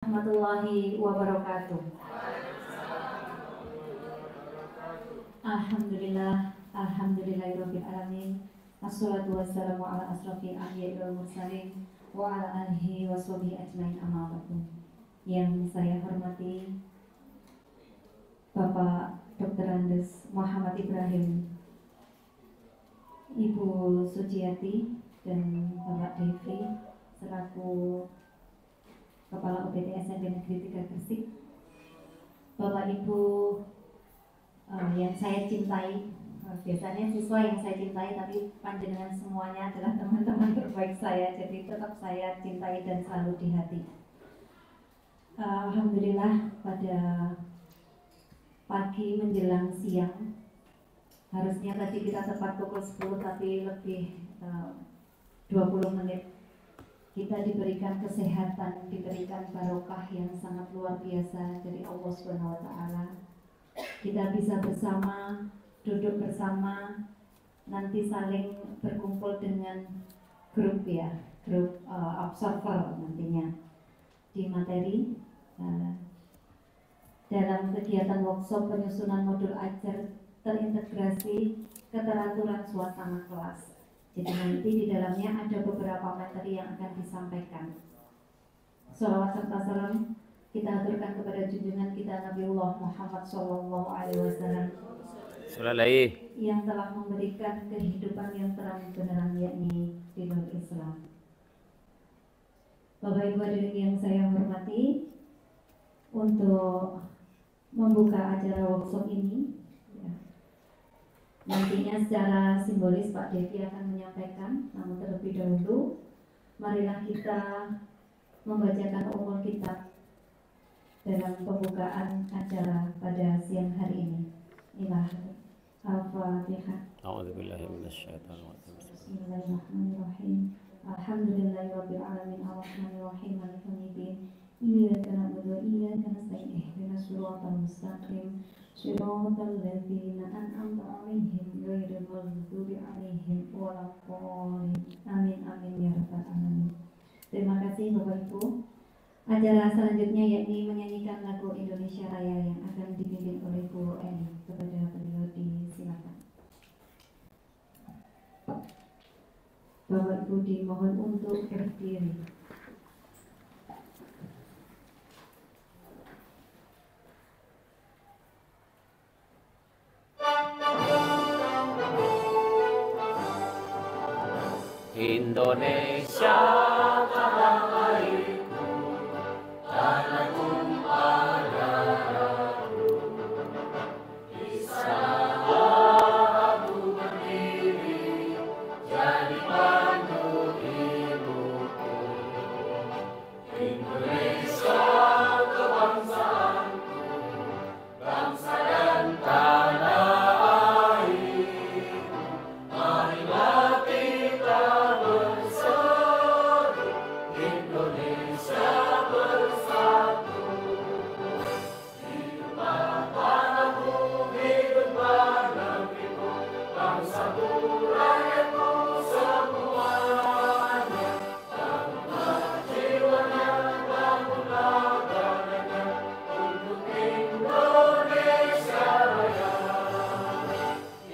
Warahmatullahi wabarakatuh. Alhamdulillah, alhamdulillahirabbil alamin. Wassalatu wassalamu ala asrofil anbiya'i wal mursalin wa ala alihi washabihi ajmain, amma ba'du. Yang saya hormati Bapak Dr. Andes Muhammad Ibrahim, Ibu Suciati, dan Bapak Devi selaku Kepala UPT SMP Negeri 3 Gresik, Bapak Ibu yang saya cintai, biasanya siswa yang saya cintai, tapi panjenengan semuanya adalah teman-teman terbaik saya, jadi tetap saya cintai dan selalu di hati. Alhamdulillah, pada pagi menjelang siang, harusnya tadi kita tepat pukul 10, tapi lebih 20 menit kita diberikan kesehatan, diberikan barokah yang sangat luar biasa dari Allah Subhanahu wa Ta'ala. Kita bisa bersama, duduk bersama, nanti saling berkumpul dengan grup observer nantinya di materi dalam kegiatan workshop penyusunan modul ajar terintegrasi keteraturan suasana kelas. Jadi nanti di dalamnya ada beberapa materi yang akan disampaikan. Shalawat serta salam kita aturkan kepada junjungan kita Nabiullah Muhammad Sallallahu Alaihi Wasallam yang telah memberikan kehidupan yang terang benerang, yakni dinul Islam. Bapak Ibu hadirin yang saya hormati, untuk membuka acara workshop ini, nantinya secara simbolis Pak Devi akan menyampaikan, namun terlebih dahulu marilah kita membacakan umul kitab dalam pembukaan acara pada siang hari ini. Inilah Al-Fatihah. A'udzubillahi minasyaitonir rajim. Bismillahirrahmanirrahim. Alhamdulillahirabbil alamin arrahmanirrahim maliki yaumiddin. Iyyaka na'budu wa iyyaka nasta'in ihdinas siratal mustaqim siratal ladzina an'amta 'alaihim ghairil maghdubi 'alaihim waladdallin. Amin amin ya rabbal alamin. Terima kasih Bapak Ibu. Acara selanjutnya yakni menyanyikan lagu Indonesia Raya yang akan dipimpin oleh Bu Eni. Kepada beliau disilakan. Bapak Ibu dimohon untuk berdiri. Indonesia tanah airku, tanahku adaku. Di sana aku berdiri, jadi pandu hidupku. Indonesia kebangsaanku, bangsa dan tanah air. Marilah kita berseru, Indonesia bersatu. Hiduplah tanahku, hiduplah negeriku, bangsaku, rakyatku semuanya. Bangunlah jiwanya, bangunlah rakyatnya, untuk Indonesia Raya.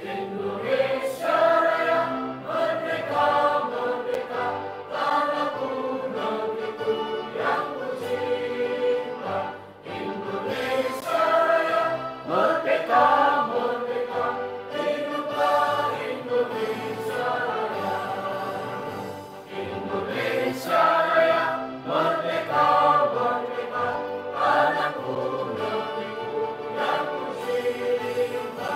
Indonesia Raya, merdeka, merdeka, tanahku, negeriku yang ku cinta. Indonesia Raya, merdeka, merdeka, hiduplah Indonesia Raya. Indonesia Raya, merdeka, merdeka, tanahku, negeriku yang ku cinta.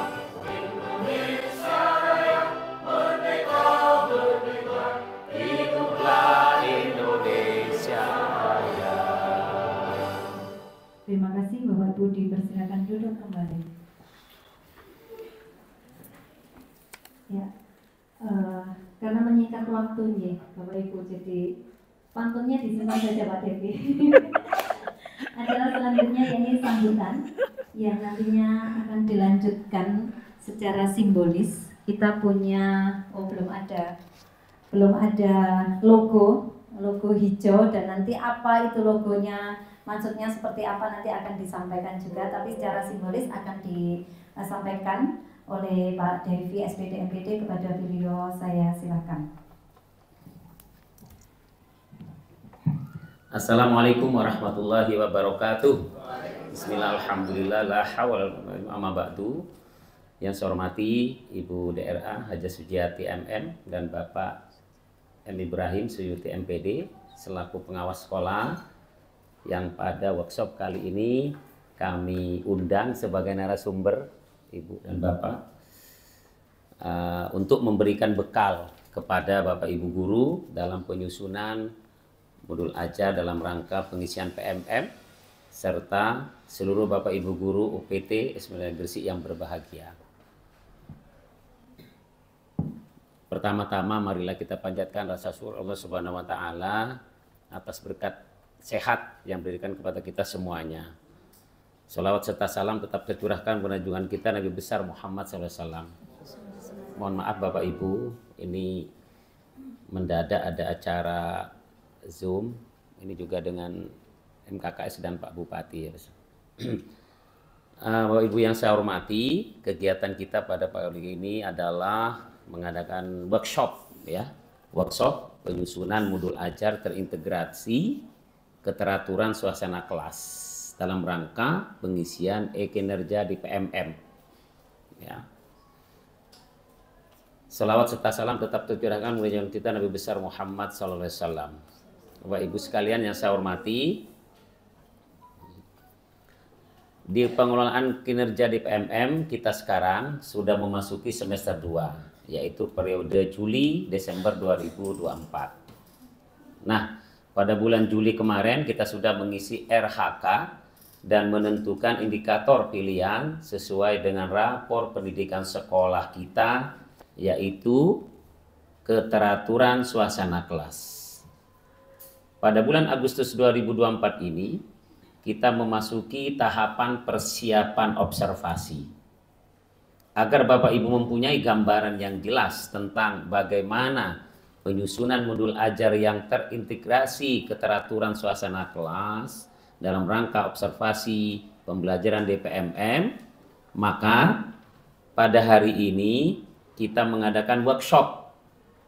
Indonesia Raya, merdeka, merdeka, hiduplah Indonesia Raya. Terima kasih Bapak Ibu, dipersilakan duduk kembali. Ya, karena menyingkat waktunya Bapak Ibu, jadi pantunnya disimpan saja Pak Devi. Acara selanjutnya yakni sambutan yang nantinya akan dilanjutkan secara simbolis. Kita punya, belum ada logo hijau, dan nanti apa itu logonya maksudnya seperti apa nanti akan disampaikan juga, tapi secara simbolis akan disampaikan oleh Pak Devi SPD MPD kepada beliau. Saya silakan. Assalamualaikum warahmatullahi wabarakatuh. Bismillah, alhamdulillah, la hawla amma ba'du. Yang saya hormati Ibu DRA Haja Sujiati MM dan Bapak M. Ibrahim Suyuti MPD selaku pengawas sekolah yang pada workshop kali ini kami undang sebagai narasumber Ibu dan Bapak untuk memberikan bekal kepada Bapak Ibu guru dalam penyusunan modul ajar dalam rangka pengisian PMM serta seluruh Bapak Ibu guru UPT SMK Gresik yang berbahagia. Pertama-tama marilah kita panjatkan rasa syukur Allah Subhanahu wa taala atas berkat sehat yang diberikan kepada kita semuanya. Salawat serta salam tetap tercurahkan kepada junjungan kita Nabi besar Muhammad SAW. Mohon maaf Bapak Ibu, ini mendadak ada acara Zoom, ini juga dengan MKKS dan Pak Bupati. Bapak Ibu yang saya hormati, kegiatan kita pada pagi ini adalah mengadakan workshop, ya, workshop penyusunan modul ajar terintegrasi keteraturan suasana kelas dalam rangka pengisian e-kinerja di PMM. Ya. Salawat serta salam tetap tercurahkan kepada junjungan kita Nabi besar Muhammad SAW. Bapak Ibu sekalian yang saya hormati, di pengelolaan kinerja di PMM kita sekarang sudah memasuki semester 2, yaitu periode Juli-Desember 2024. Nah, pada bulan Juli kemarin kita sudah mengisi RHK dan menentukan indikator pilihan sesuai dengan rapor pendidikan sekolah kita, yaitu keteraturan suasana kelas. Pada bulan Agustus 2024 ini, kita memasuki tahapan persiapan observasi. Agar Bapak Ibu mempunyai gambaran yang jelas tentang bagaimana penyusunan modul ajar yang terintegrasi keteraturan suasana kelas dalam rangka observasi pembelajaran DPMM, maka pada hari ini kita mengadakan workshop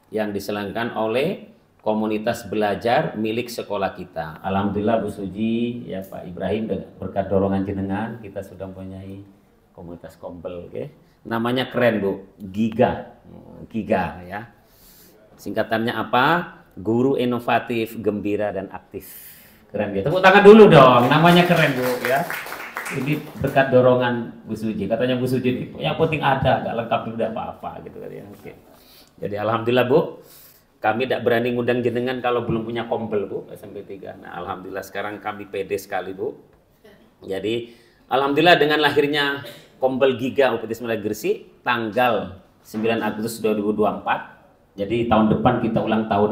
yang diselenggarakan oleh komunitas belajar milik sekolah kita. Alhamdulillah Bu Suji, ya Pak Ibrahim, berkat dorongan jenengan kita sudah mempunyai komunitas kompel, okay? Namanya keren Bu, Giga, Giga ya. Singkatannya apa? Guru inovatif, gembira dan aktif. Keren gitu. Tepuk tangan dulu dong, namanya keren Bu ya. Ini berkat dorongan Bu Suji. Katanya Bu Suji nih, yang penting ada, nggak lengkap juga apa-apa gitu kan ya. Oke. Jadi alhamdulillah Bu. Kami tidak berani ngundang jenengan kalau belum punya kompel Bu, SMP 3. Nah, alhamdulillah sekarang kami pede sekali Bu. Jadi, alhamdulillah dengan lahirnya kompel Giga UPT SMK Gresik tanggal 9 Agustus 2024. Jadi tahun depan kita ulang tahun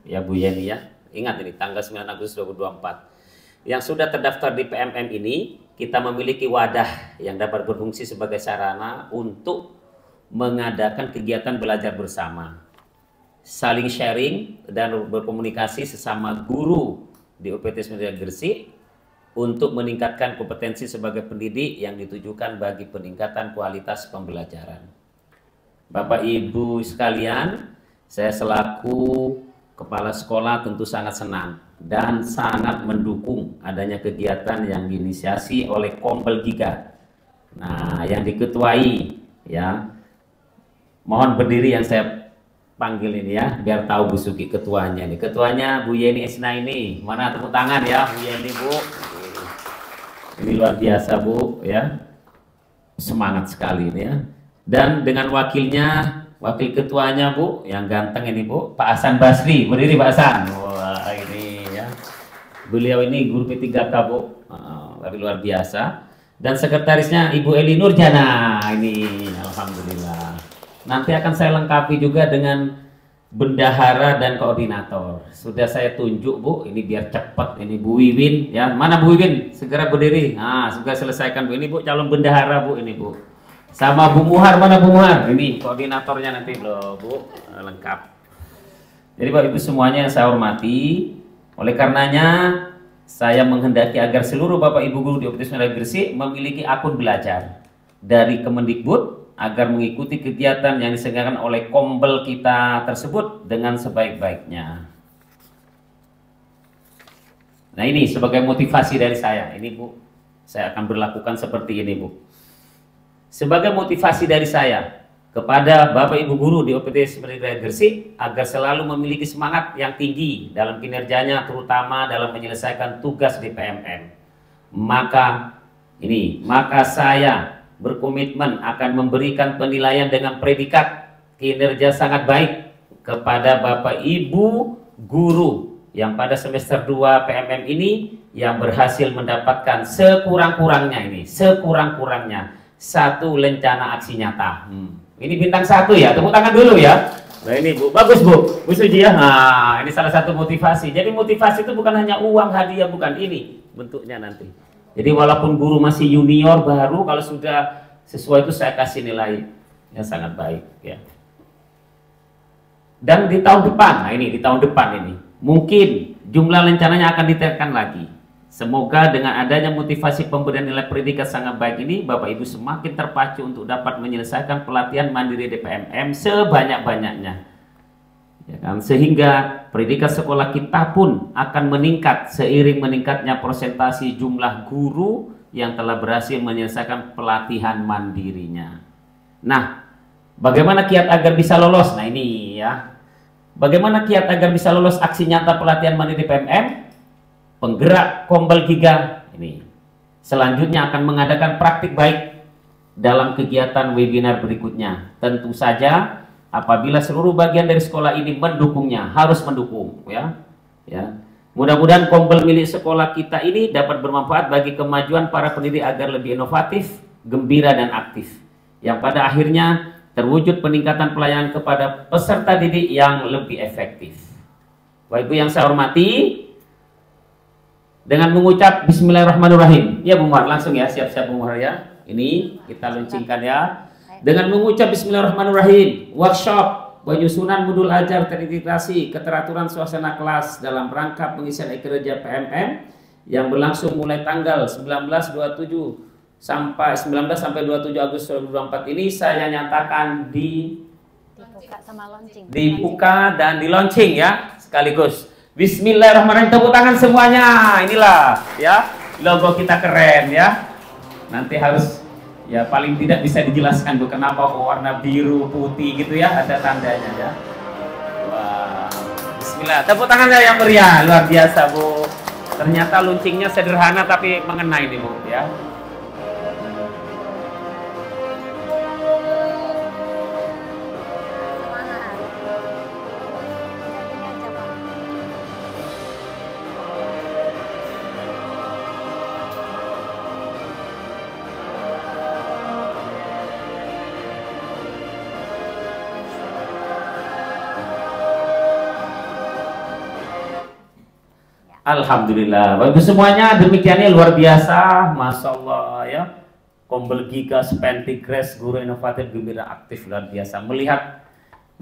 ya Bu Yeni ya. Ingat ini tanggal 9 Agustus 2024. Yang sudah terdaftar di PMM ini, kita memiliki wadah yang dapat berfungsi sebagai sarana untuk mengadakan kegiatan belajar bersama, saling sharing dan berkomunikasi sesama guru di UPT SMK Gresik untuk meningkatkan kompetensi sebagai pendidik yang ditujukan bagi peningkatan kualitas pembelajaran. Bapak Ibu sekalian, saya selaku kepala sekolah tentu sangat senang dan sangat mendukung adanya kegiatan yang diinisiasi oleh Kompel Giga. Nah, yang diketuai ya, mohon berdiri yang saya panggil ini ya, biar tahu Bu Suki ketuanya nih. Ketuanya Bu Yeni Esna ini. Mana tepuk tangan ya Bu Yeni Bu. Ini luar biasa Bu ya. Semangat sekali ini ya. Dan dengan wakilnya, wakil ketuanya Bu, yang ganteng ini Bu, Pak Hasan Basri. Berdiri Pak Hasan. Wah, ini ya. Beliau ini guru P3K Bu. Luar biasa. Dan sekretarisnya Ibu Eli Nurjana. Ini alhamdulillah. Nanti akan saya lengkapi juga dengan bendahara dan koordinator. Sudah saya tunjuk Bu, ini biar cepat. Ini Bu Wiwin, ya. Mana Bu Wiwin? Segera berdiri. Nah, sudah selesaikan Bu. Ini Bu calon bendahara Bu, ini Bu. Sama Bu Muhar, mana Bu Muhar? Ini koordinatornya nanti loh Bu, lengkap. Jadi Bapak Ibu semuanya yang saya hormati, oleh karenanya saya menghendaki agar seluruh Bapak Ibu guru di UPT Sekolah Gresik memiliki akun belajar dari Kemendikbud agar mengikuti kegiatan yang diselenggarakan oleh Kombel kita tersebut dengan sebaik-baiknya. Nah, ini sebagai motivasi dari saya. Ini Bu, saya akan berlakukan seperti ini Bu. Sebagai motivasi dari saya kepada Bapak Ibu guru di UPT Sekolah Gresik agar selalu memiliki semangat yang tinggi dalam kinerjanya, terutama dalam menyelesaikan tugas di PMM. Maka saya berkomitmen akan memberikan penilaian dengan predikat kinerja sangat baik kepada Bapak Ibu guru yang pada semester 2 PMM ini yang berhasil mendapatkan sekurang-kurangnya satu lencana aksi nyata. Ini bintang 1 ya, tepuk tangan dulu ya. Nah ini Bu, bagus Bu Suji ya. Nah ini salah satu motivasi. Jadi motivasi itu bukan hanya uang hadiah, bukan, ini bentuknya nanti. Jadi walaupun guru masih junior baru, kalau sudah sesuai itu saya kasih nilai yang sangat baik ya. Dan di tahun depan, nah ini di tahun depan ini mungkin jumlah rencananya akan ditekan lagi. Semoga dengan adanya motivasi pemberian nilai predikat sangat baik ini, Bapak Ibu semakin terpacu untuk dapat menyelesaikan pelatihan mandiri di PMM sebanyak-banyaknya. Ya kan? Sehingga predikat sekolah kita pun akan meningkat seiring meningkatnya persentase jumlah guru yang telah berhasil menyelesaikan pelatihan mandirinya. Nah, bagaimana kiat agar bisa lolos? Nah ini ya. Bagaimana kiat agar bisa lolos aksi nyata pelatihan mandiri PMM? Penggerak Kombel Giga ini selanjutnya akan mengadakan praktik baik dalam kegiatan webinar berikutnya. Tentu saja apabila seluruh bagian dari sekolah ini mendukungnya, harus mendukung ya. Mudah-mudahan Kombel milik sekolah kita ini dapat bermanfaat bagi kemajuan para pendidik agar lebih inovatif, gembira dan aktif, yang pada akhirnya terwujud peningkatan pelayanan kepada peserta didik yang lebih efektif. Bapak Ibu yang saya hormati, dengan mengucap Bismillahirrahmanirrahim. Ya Bu Mar, langsung ya, siap-siap Bu Mar ya. Ini kita luncingkan ya. Dengan mengucap Bismillahirrahmanirrahim, workshop penyusunan modul ajar terintegrasi keteraturan suasana kelas dalam rangka pengisian kerja PMM yang berlangsung mulai tanggal 19 sampai 27 Agustus 2024 ini saya nyatakan dibuka dan di launching ya sekaligus. Bismillahirrahmanirrahim, tepuk tangan semuanya. Inilah ya logo kita keren ya. Nanti harus ya paling tidak bisa dijelaskan Bu kenapa warna biru putih gitu ya, ada tandanya ya. Wah, Bismillah, tepuk tangannya yang meriah, luar biasa Bu. Ternyata launchingnya sederhana tapi mengena ini Bu ya. Alhamdulillah, Bapak Ibu semuanya, demikiannya luar biasa, Masya Allah ya. Kombel Giga, Spentigres, guru inovatif, gembira, aktif, luar biasa. Melihat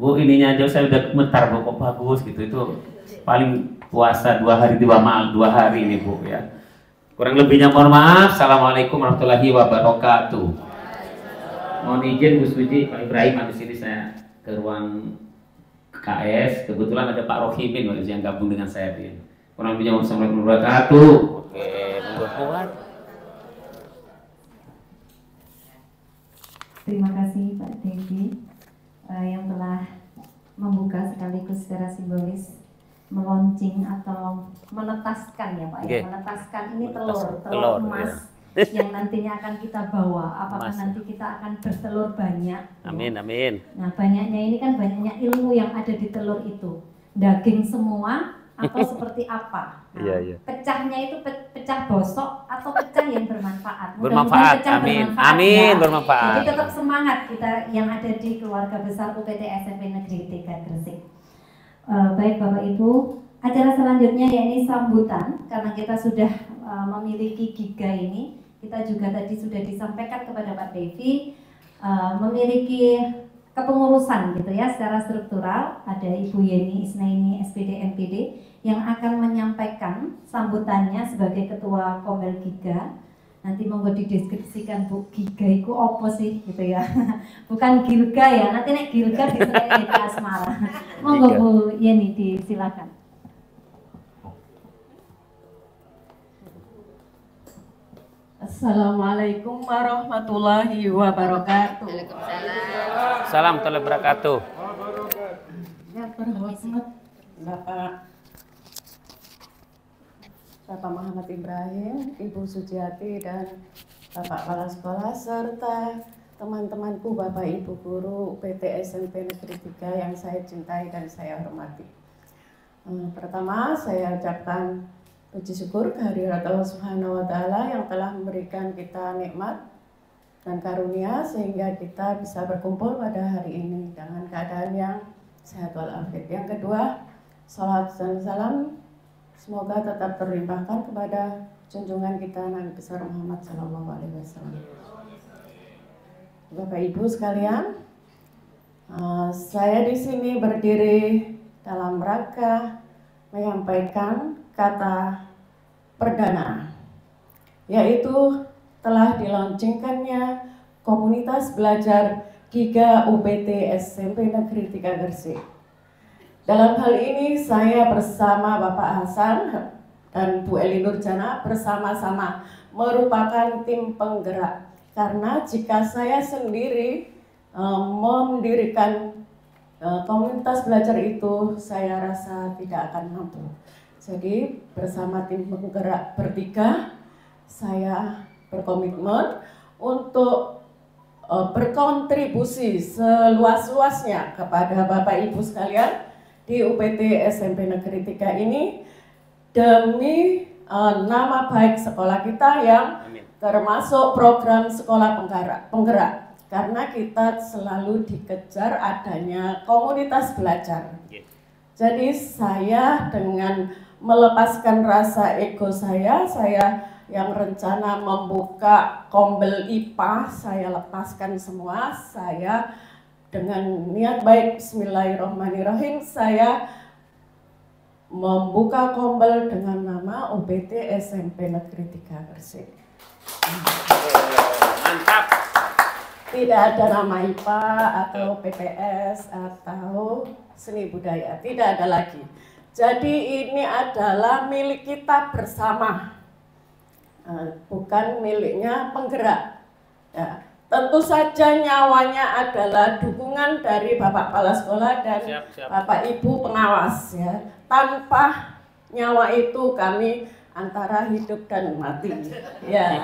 Bu ininya aja saya udah gemetar Bu, kok bagus gitu. Itu paling puasa 2 hari 2 hari ini Bu ya. Kurang lebihnya mohon maaf. Assalamualaikum warahmatullahi wabarakatuh. Mohon izin Bu Suji, Pak Ibrahim, habis ini saya ke ruang KS. Kebetulan ada Pak Rohimin yang gabung dengan saya di. Kurang lebihnya wassalamualaikum warahmatullahi wabarakatuh. Oke, monggo. Terima kasih Pak Devi yang telah membuka sekaligus secara simbolis meluncing atau menetaskan ya Pak ya. Menetaskan ini telur emas ya. Yang nantinya akan kita bawa. Apakah nanti kita akan bertelur banyak? Amin, ya? amin. Nah banyaknya ini kan banyaknya ilmu yang ada di telur itu. Daging semua atau seperti apa? Nah, iya. Pecahnya itu pecah bosok atau pecah yang bermanfaat. Bermanfaat, pecah amin, bermanfaat, amin, ya. bermanfaat. Jadi tetap semangat kita yang ada di keluarga besar UPT SMP Negeri 3 Gresik. Baik Bapak Ibu, acara selanjutnya yakni sambutan karena kita sudah memiliki Giga ini. Kita juga tadi sudah disampaikan kepada Pak Devi memiliki kepengurusan gitu ya secara struktural. Ada Ibu Yeni Isnaini SPD MPD yang akan menyampaikan sambutannya sebagai Ketua Kombel Giga. Nanti monggo dideskripsikan Bu, Giga itu apa sih gitu ya. Bukan Gilga ya, nanti nek Gilga diserahin ke Asmara. Monggo Bu Yeni disilakan. Assalamualaikum warahmatullahi wabarakatuh. Salam warahmatullahi wabarakatuh. Yang terhormat Bapak Muhammad Ibrahim, Ibu Sujiati, dan Bapak Kepala Sekolah, serta teman-temanku Bapak Ibu Guru PT SMP Negeri 3 yang saya cintai dan saya hormati. Pertama, saya ucapkan puji syukur kehadirat Allah Subhanahu wa Ta'ala yang telah memberikan kita nikmat dan karunia sehingga kita bisa berkumpul pada hari ini dengan keadaan yang sehat walafiat. Yang kedua, salawat dan salam semoga tetap terlimpahkan kepada junjungan kita Nabi besar Muhammad SAW. Bapak Ibu sekalian, saya di sini berdiri dalam rangka menyampaikan kata perdana, yaitu telah dilaunchingkannya komunitas belajar Giga UPT SMP Negeri 3 Gresik. Dalam hal ini saya bersama Bapak Hasan dan Bu Eli Nurjana bersama-sama merupakan tim penggerak, karena jika saya sendiri mendirikan komunitas belajar itu saya rasa tidak akan mampu. Jadi bersama tim penggerak bertiga saya berkomitmen untuk berkontribusi seluas-luasnya kepada Bapak Ibu sekalian di UPT SMP Negeri 3 ini demi nama baik sekolah kita yang termasuk program sekolah penggerak, karena kita selalu dikejar adanya komunitas belajar. Jadi saya dengan melepaskan rasa ego saya yang rencana membuka Kombel IPA, saya lepaskan semua. Saya dengan niat baik, bismillahirrahmanirrahim, saya membuka Kombel dengan nama UPT SMP Negeri 3 Gresik. Mantap. Tidak ada nama IPA atau PPS atau seni budaya, tidak ada lagi. Jadi ini adalah milik kita bersama, bukan miliknya penggerak. Ya, tentu saja nyawanya adalah dukungan dari Bapak Kepala Sekolah dan Bapak Ibu pengawas. Ya. Tanpa nyawa itu kami antara hidup dan mati. Ya,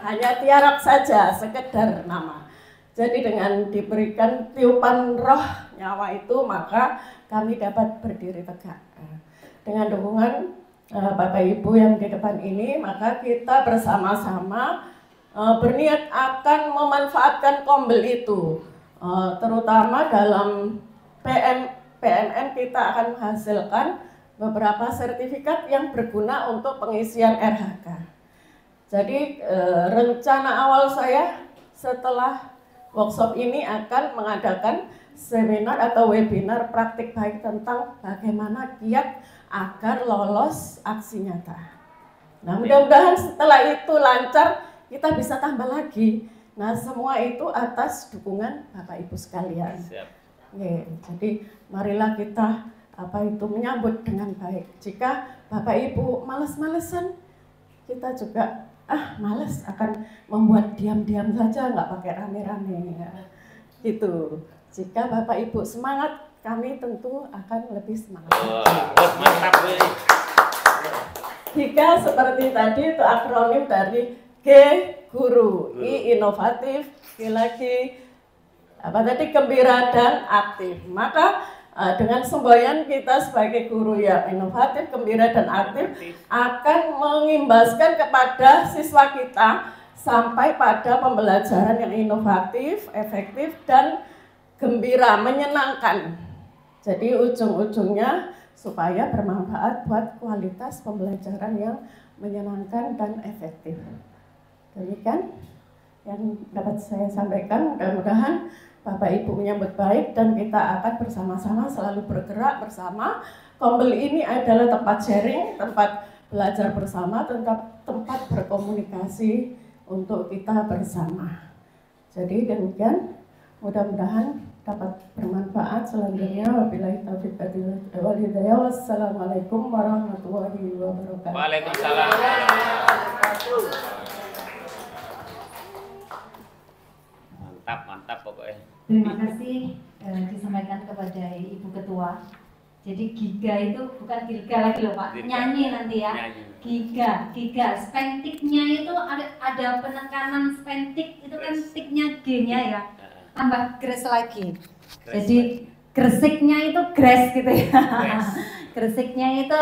hanya tiarap saja, sekedar nama. Jadi dengan diberikan tiupan roh nyawa itu, maka kami dapat berdiri tegak. Dengan dukungan Bapak Ibu yang di depan ini, maka kita bersama-sama berniat akan memanfaatkan Kombel itu. Terutama dalam PMM kita akan menghasilkan beberapa sertifikat yang berguna untuk pengisian RHK. Jadi rencana awal saya setelah workshop ini akan mengadakan seminar atau webinar praktik baik tentang bagaimana giat agar lolos aksi nyata. Nah, mudah-mudahan setelah itu lancar, kita bisa tambah lagi. Nah, semua itu atas dukungan Bapak Ibu sekalian. Jadi marilah kita menyambut dengan baik. Jika Bapak Ibu males-malesan, kita juga males akan membuat diam-diam saja, nggak pakai rame-rame ya. Gitu. Jika Bapak Ibu semangat, kami tentu akan lebih semangat. Mantap. Jika seperti tadi itu akronim dari G guru, I inovatif, G lagi gembira dan aktif. Maka dengan semboyan kita sebagai guru yang inovatif, gembira dan aktif akan mengimbaskan kepada siswa kita sampai pada pembelajaran yang inovatif, efektif dan gembira, menyenangkan. Jadi ujung-ujungnya supaya bermanfaat buat kualitas pembelajaran yang menyenangkan dan efektif. Demikian yang dapat saya sampaikan, mudah-mudahan Bapak Ibu menyambut baik dan kita akan bersama-sama selalu bergerak bersama. Kombel ini adalah tempat sharing, tempat belajar bersama, tempat berkomunikasi untuk kita bersama. Jadi demikian, mudah-mudahan dapat bermanfaat. Selanjutnya wabillahi taufiq wal hidayah. Wassalamualaikum warahmatullahi wabarakatuh. Waalaikumsalam. Mantap pokoknya. Terima kasih disampaikan kepada Ibu Ketua. Jadi giga itu bukan giga lagi loh Pak, nyanyi nanti ya. Giga, spentiknya itu ada penekanan spentik, itu kan tiknya G-nya ya. Tambah gres lagi. Jadi gresiknya itu gres gitu ya. Gresiknya itu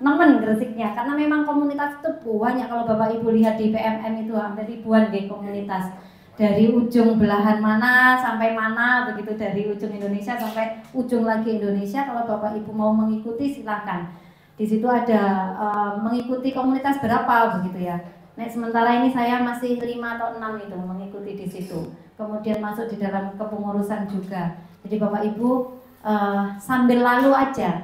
nemen gresiknya, karena memang komunitas itu banyak. Kalau Bapak Ibu lihat di PMM itu hampir ribuan deh komunitas. Dari ujung belahan mana sampai mana begitu, dari ujung Indonesia sampai ujung lagi Indonesia. Kalau Bapak Ibu mau mengikuti silahkan. Di situ ada mengikuti komunitas berapa begitu ya. Nah, sementara ini saya masih 5 atau 6 itu mengikuti di situ. Kemudian masuk di dalam kepengurusan juga. Jadi Bapak Ibu sambil lalu aja.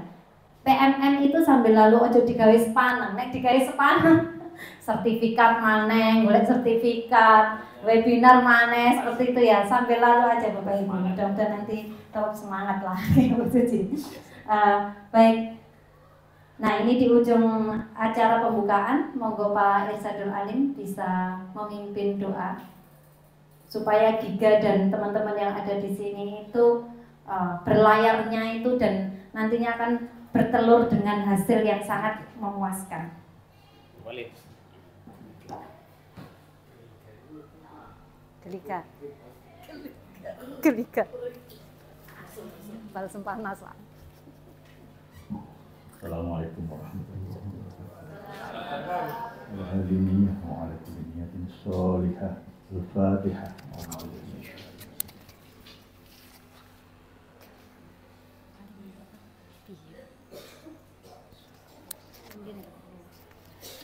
PMM itu sambil lalu aja digawe sepaneng. Nek digawe sepaneng sertifikat maneh, golek sertifikat, webinar maneh, seperti itu ya. Sambil lalu aja Bapak Ibu. Mudah-mudahan nanti tetap semangat lah. Baik. Nah, ini di ujung acara pembukaan, monggo Pak Irsadul Alim bisa memimpin doa supaya Giga dan teman-teman yang ada di sini itu berlayarnya itu dan nantinya akan bertelur dengan hasil yang sangat memuaskan. Boleh. Gelika. Balas panas lah. Assalamualaikum warahmatullahi wabarakatuh. Waalaikumsalam warahmatullahi wabarakatuh. Al-Fatihah.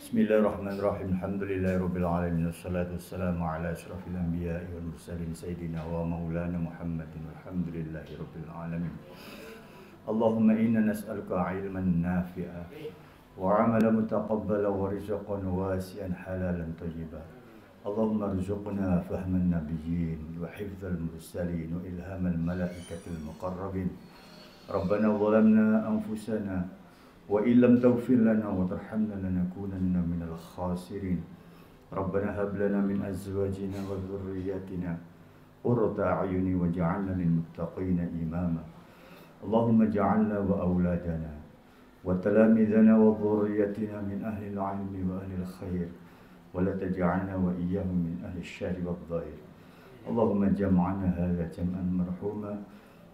Bismillahirrahmanirrahim. Alhamdulillahirabbil alamin. Wassalatu wassalamu ala asyrafil anbiya'i wal mursalin sayyidina wa maulana Muhammadin. Alhamdulillahirabbil alamin. Allahumma inna nas'aluka ilman nafi'a wa 'amalan mutaqabbala wa rizqan wasi'an halalan thayyiban. Allahumma arzuqna fahman nabiyyin wa hifdzal mursalin wa ilhamal malaikatil muqarrabin. Rabbana zalamna anfusana wa illam taghfir lana wa tarhamna lanakunanna minal khasirin. Rabbana hab lana min azwajina wa dhurriyyatina qurrata a'yuni waj'alna lil muttaqina imama. Allahumma ja'alna wa awladana wa talamidana wa dhurriyyatina min ahli al-'ilmi wa ahli al-khair wa la taj'alna wa iyyahum min ahli asy-syarri wad-dha'ir. Allahumma jam'ana hadha jam'an marhuma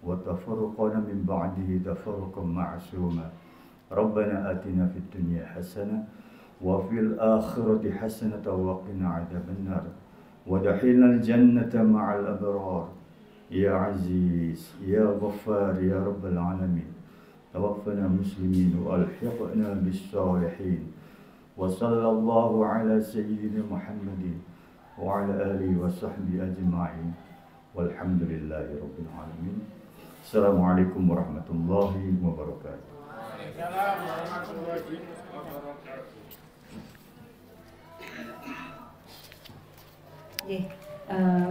wa tafarraqana min ba'dihi tafarruqan ma'suma. Rabbana atina fid dunya hasanah wa fil akhirati hasanah wa qina 'adzabannar wa adkhilnal jannata ma'al abrar. Ya Aziz, Ya Ghaffar, Ya Rabbal Alamin. Tawaffana muslimin wa alhiqna bis salihin. Wa sallallahu ala sayyidina Muhammadin wa ala alihi wa sahbihi ajma'in. Walhamdulillahi Rabbil Alamin. Assalamualaikum warahmatullahi wabarakatuh.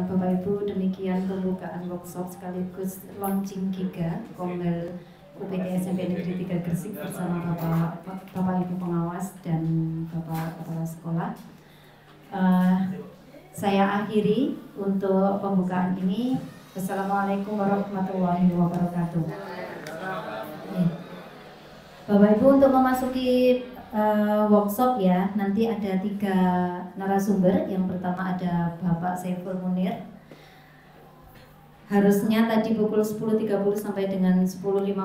Bapak Ibu, demikian pembukaan workshop sekaligus launching Giga Kombel UPT SMP Negeri 3 Gresik bersama Bapak Ibu pengawas dan Bapak Kepala Sekolah. Saya akhiri untuk pembukaan ini. Wassalamualaikum warahmatullahi wabarakatuh. Bapak Ibu, untuk memasuki workshop ya, nanti ada 3 narasumber. Yang pertama ada Bapak Saiful Munir. Harusnya tadi pukul 10.30 sampai dengan 10.50.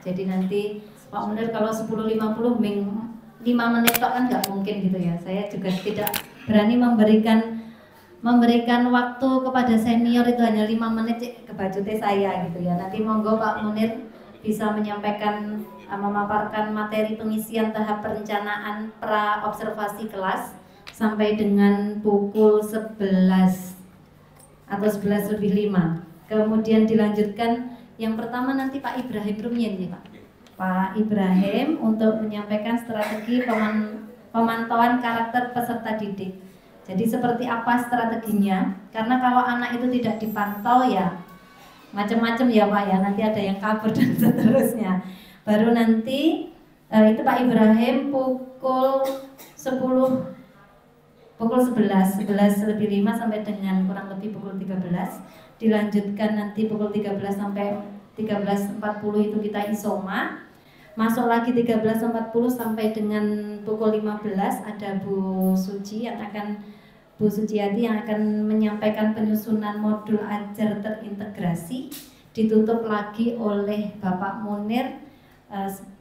Jadi nanti Pak Munir kalau 10.50 5 menit kan nggak mungkin gitu ya. Saya juga tidak berani memberikan waktu kepada senior itu hanya 5 menit kebajute saya gitu ya. Nanti monggo Pak Munir bisa menyampaikan, memaparkan materi pengisian tahap perencanaan pra observasi kelas sampai dengan pukul 11 atau 11 lebih 5. Kemudian dilanjutkan yang pertama nanti Pak Ibrahim Rumien ya Pak. Pak Ibrahim untuk menyampaikan strategi pemantauan karakter peserta didik. Jadi seperti apa strateginya? Karena kalau anak itu tidak dipantau ya macam-macam ya Pak ya, nanti ada yang kabur dan seterusnya. Baru nanti itu Pak Ibrahim pukul 11 lebih 5 sampai dengan kurang lebih pukul 13. Dilanjutkan nanti pukul 13 sampai 13.40 itu kita isoma. Masuk lagi 13.40 sampai dengan pukul 15 ada Bu Suciati yang akan menyampaikan penyusunan modul ajar terintegrasi. Ditutup lagi oleh Bapak Munir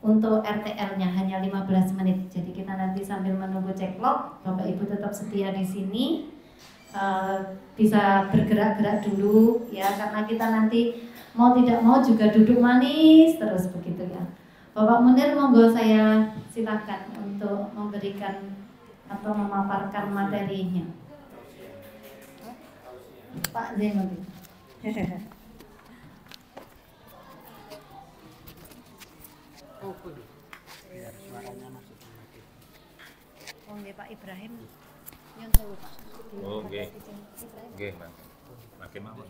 untuk RTL-nya hanya 15 menit. Jadi kita nanti sambil menunggu cekplok, Bapak Ibu tetap setia di sini. Bisa bergerak-gerak dulu ya, karena kita nanti mau tidak mau juga duduk manis terus begitu ya. Bapak Munir, monggo saya silakan untuk memberikan atau memaparkan materinya. Pak Zainuddin. Oh, Pak Ibrahim. Yang tahu Pak. Oh, nggih. Nggih, Pak. Makin mau.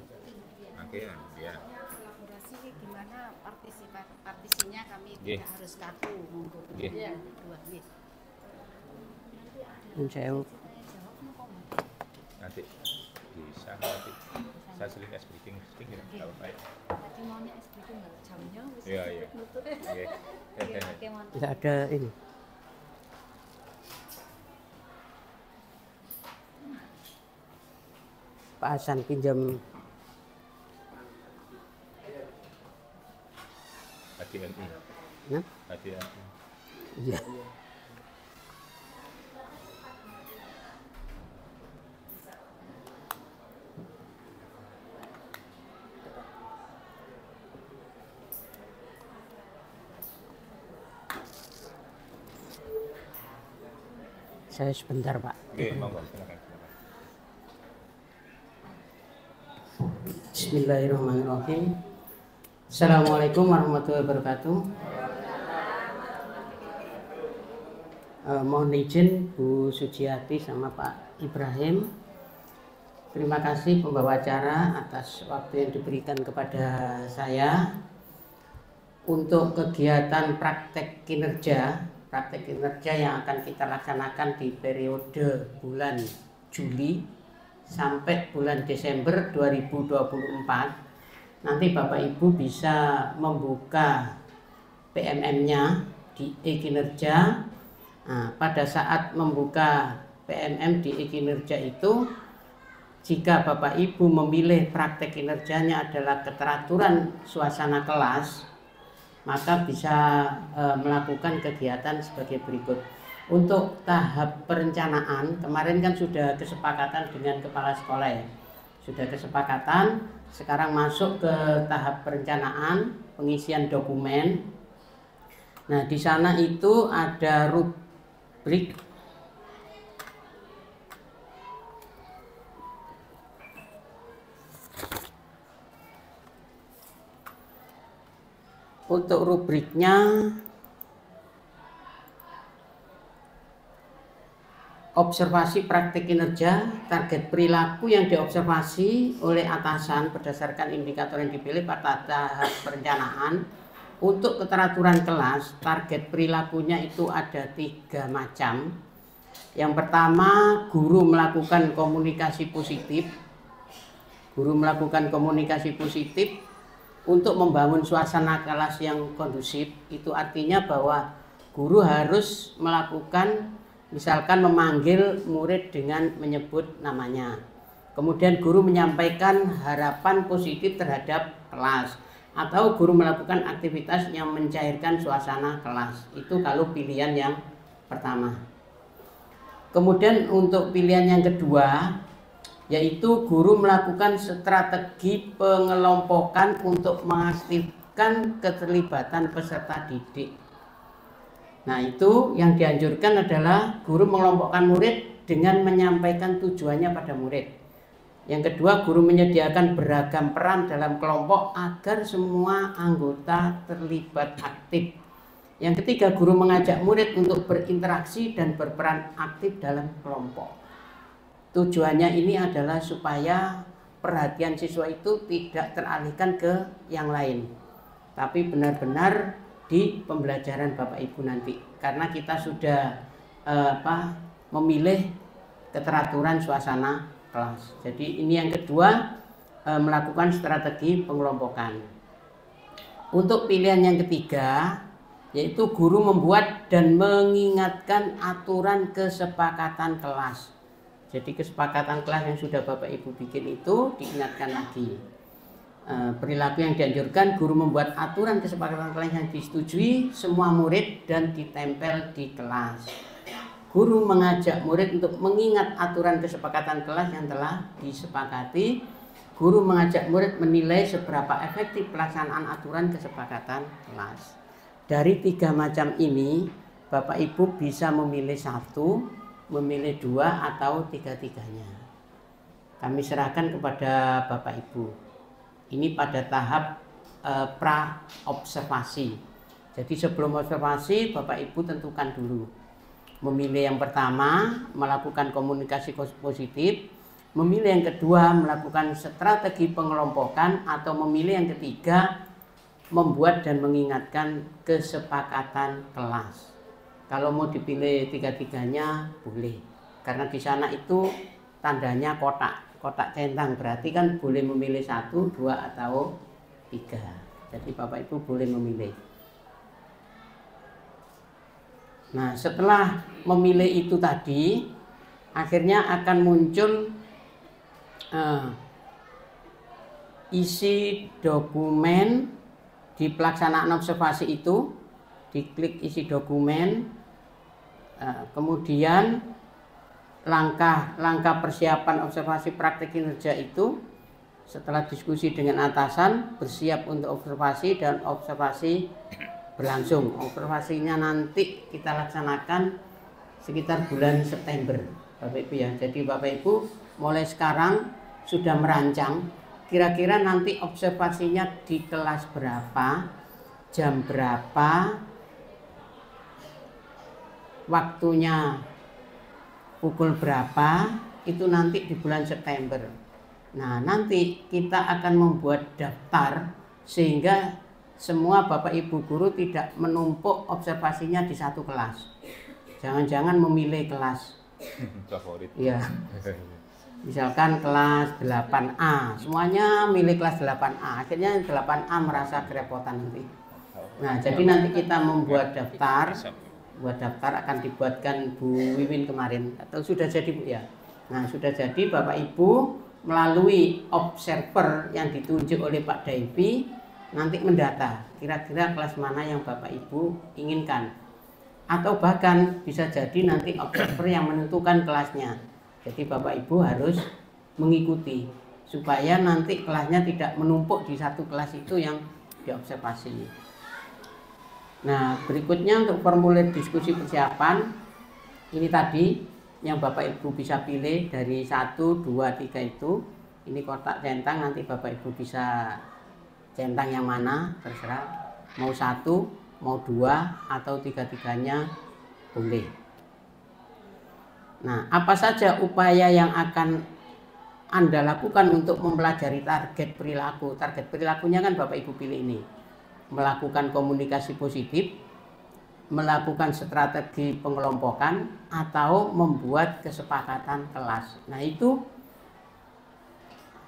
Makin ya. Kolaborasi gimana partisinya kami tidak harus kaku monggo. Iya, dua nggih. Nanti bisa nanti saya seling es briefing sedikit kalau baik. Tadi maunya es briefing jamnya wis. Iya, iya. Nggih. Tidak ada ini. Pak Hasan pinjam HDMI. ya? HDMI. Iya. Saya sebentar, Pak. Nggih, monggo silakan. Bismillahirrahmanirrahim. Assalamualaikum warahmatullahi wabarakatuh. Mohon izin Bu Suciati sama Pak Ibrahim. Terima kasih pembawa acara atas waktu yang diberikan kepada saya untuk kegiatan praktek kinerja yang akan kita laksanakan di periode bulan Juli sampai bulan Desember 2024. Nanti Bapak Ibu bisa membuka PMM-nya di e-kinerja. Nah, pada saat membuka PMM di e-kinerja itu, jika Bapak Ibu memilih praktek kinerjanya adalah keteraturan suasana kelas, maka bisa melakukan kegiatan sebagai berikut. Untuk tahap perencanaan, kemarin kan sudah kesepakatan dengan kepala sekolah ya. Sudah kesepakatan, sekarang masuk ke tahap perencanaan, pengisian dokumen. Nah, di sana itu ada rubrik untuk rubriknya observasi praktik kinerja, target perilaku yang diobservasi oleh atasan berdasarkan indikator yang dipilih pada tahap perencanaan. Untuk keteraturan kelas, target perilakunya itu ada 3 macam. Yang pertama, guru melakukan komunikasi positif. Guru melakukan komunikasi positif untuk membangun suasana kelas yang kondusif. Itu artinya bahwa guru harus melakukan, misalkan memanggil murid dengan menyebut namanya. Kemudian guru menyampaikan harapan positif terhadap kelas. Atau guru melakukan aktivitas yang mencairkan suasana kelas. Itu kalau pilihan yang pertama. Kemudian untuk pilihan yang kedua, yaitu guru melakukan strategi pengelompokan untuk mengaktifkan keterlibatan peserta didik. Nah, itu yang dianjurkan adalah guru mengelompokkan murid dengan menyampaikan tujuannya pada murid. Yang kedua, guru menyediakan beragam peran dalam kelompok agar semua anggota terlibat aktif. Yang ketiga, guru mengajak murid untuk berinteraksi dan berperan aktif dalam kelompok. Tujuannya ini adalah supaya perhatian siswa itu tidak teralihkan ke yang lain, tapi benar-benar di pembelajaran Bapak Ibu nanti. Karena kita sudah memilih keteraturan suasana kelas. Jadi ini yang kedua, melakukan strategi pengelompokan. Untuk pilihan yang ketiga, yaitu guru membuat dan mengingatkan aturan kesepakatan kelas. Jadi kesepakatan kelas yang sudah Bapak Ibu bikin itu diingatkan lagi. Perilaku yang dianjurkan, guru membuat aturan kesepakatan kelas yang disetujui semua murid dan ditempel di kelas. Guru mengajak murid untuk mengingat aturan kesepakatan kelas yang telah disepakati. Guru mengajak murid menilai seberapa efektif pelaksanaan aturan kesepakatan kelas. Dari 3 macam ini, Bapak Ibu bisa memilih 1, memilih 2, atau 3-tiganya. Kami serahkan kepada Bapak Ibu. Ini pada tahap pra-observasi. Jadi sebelum observasi, Bapak Ibu tentukan dulu. Memilih yang pertama, melakukan komunikasi positif. Memilih yang kedua, melakukan strategi pengelompokan. Atau memilih yang ketiga, membuat dan mengingatkan kesepakatan kelas. Kalau mau dipilih 3-tiganya boleh, karena di sana itu tandanya kotak centang, berarti kan boleh memilih 1, 2, atau 3. Jadi Bapak Ibu boleh memilih. Nah, setelah memilih itu tadi, akhirnya akan muncul isi dokumen. Di pelaksanaan observasi itu, diklik isi dokumen, kemudian langkah persiapan observasi praktik kinerja itu, setelah diskusi dengan atasan, bersiap untuk observasi dan observasi berlangsung. Observasinya nanti kita laksanakan sekitar bulan September, Bapak Ibu ya. Jadi Bapak Ibu mulai sekarang sudah merancang kira-kira nanti observasinya di kelas berapa, jam berapa, waktunya pukul berapa, itu nanti di bulan September. Nah, nanti kita akan membuat daftar sehingga semua Bapak Ibu guru tidak menumpuk observasinya di satu kelas. Jangan-jangan memilih kelas favorit. Ya. Misalkan kelas 8A, semuanya milih kelas 8A, akhirnya 8A merasa kerepotan nanti. Nah, jadi nanti kita membuat daftar, akan dibuatkan Bu Wiwin kemarin, atau sudah jadi Bu ya. Nah, sudah jadi Bapak Ibu melalui observer yang ditunjuk oleh Pak Daipi nanti mendata kira-kira kelas mana yang Bapak Ibu inginkan, atau bahkan bisa jadi nanti observer yang menentukan kelasnya. Jadi Bapak Ibu harus mengikuti supaya nanti kelasnya tidak menumpuk di satu kelas itu yang diobservasi. Nah, berikutnya untuk formulir diskusi persiapan, ini tadi yang Bapak Ibu bisa pilih dari 1, 2, 3 itu. Ini kotak centang, nanti Bapak Ibu bisa centang yang mana, terserah. Mau 1, mau 2, atau 3-tiganya boleh. Nah, apa saja upaya yang akan Anda lakukan untuk mempelajari target perilaku? Target perilakunya kan Bapak Ibu pilih ini. Melakukan komunikasi positif, melakukan strategi pengelompokan, atau membuat kesepakatan kelas. Nah, itu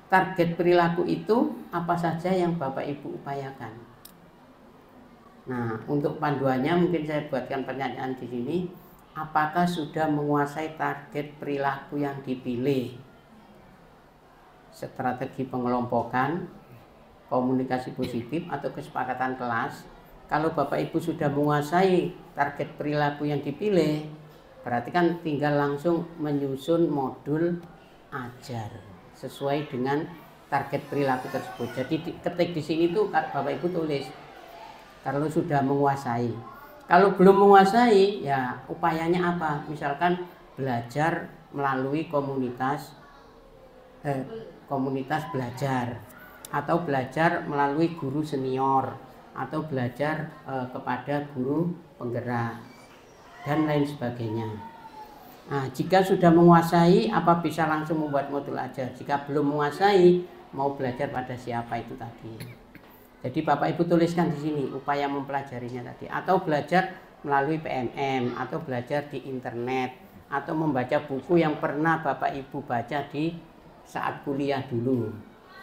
target perilaku itu apa saja yang Bapak Ibu upayakan. Nah, untuk panduannya mungkin saya buatkan pertanyaan di sini. Apakah sudah menguasai target perilaku yang dipilih? Strategi pengelompokan, komunikasi positif, atau kesepakatan kelas. Kalau Bapak Ibu sudah menguasai target perilaku yang dipilih, berarti kan tinggal langsung menyusun modul ajar sesuai dengan target perilaku tersebut. Jadi ketik di sini tuh Bapak Ibu tulis kalau sudah menguasai. Kalau belum menguasai, ya upayanya apa? Misalkan belajar melalui komunitas komunitas belajar, atau belajar melalui guru senior, atau belajar kepada guru penggerak, dan lain sebagainya. Nah, jika sudah menguasai, apa bisa langsung membuat modul ajar? Jika belum menguasai, mau belajar pada siapa itu tadi. Jadi Bapak Ibu tuliskan di sini upaya mempelajarinya tadi, atau belajar melalui PMM, atau belajar di internet, atau membaca buku yang pernah Bapak Ibu baca di saat kuliah dulu,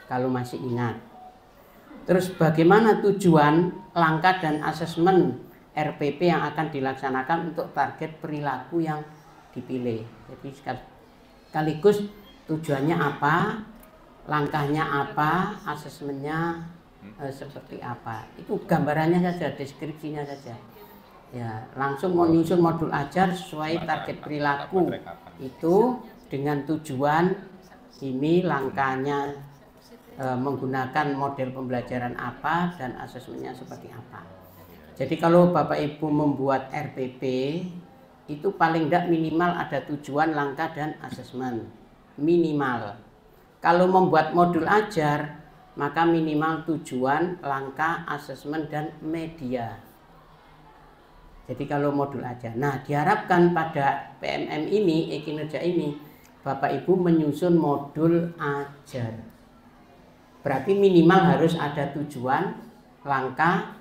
kalau masih ingat. Terus bagaimana tujuan, langkah dan asesmen RPP yang akan dilaksanakan untuk target perilaku yang dipilih. Jadi sekaligus tujuannya apa, langkahnya apa, asesmennya seperti apa. Itu gambarannya saja, deskripsinya saja. Ya, langsung menyusun modul ajar sesuai target perilaku itu dengan tujuan ini, langkahnya menggunakan model pembelajaran apa dan asesmennya seperti apa. Jadi kalau Bapak Ibu membuat RPP itu paling tidak minimal ada tujuan, langkah dan asesmen minimal. Kalau membuat modul ajar maka minimal tujuan, langkah, asesmen dan media. Jadi kalau modul ajar. Nah, diharapkan pada PMM ini, kinerja ini, Bapak Ibu menyusun modul ajar. Berarti minimal harus ada tujuan, langkah,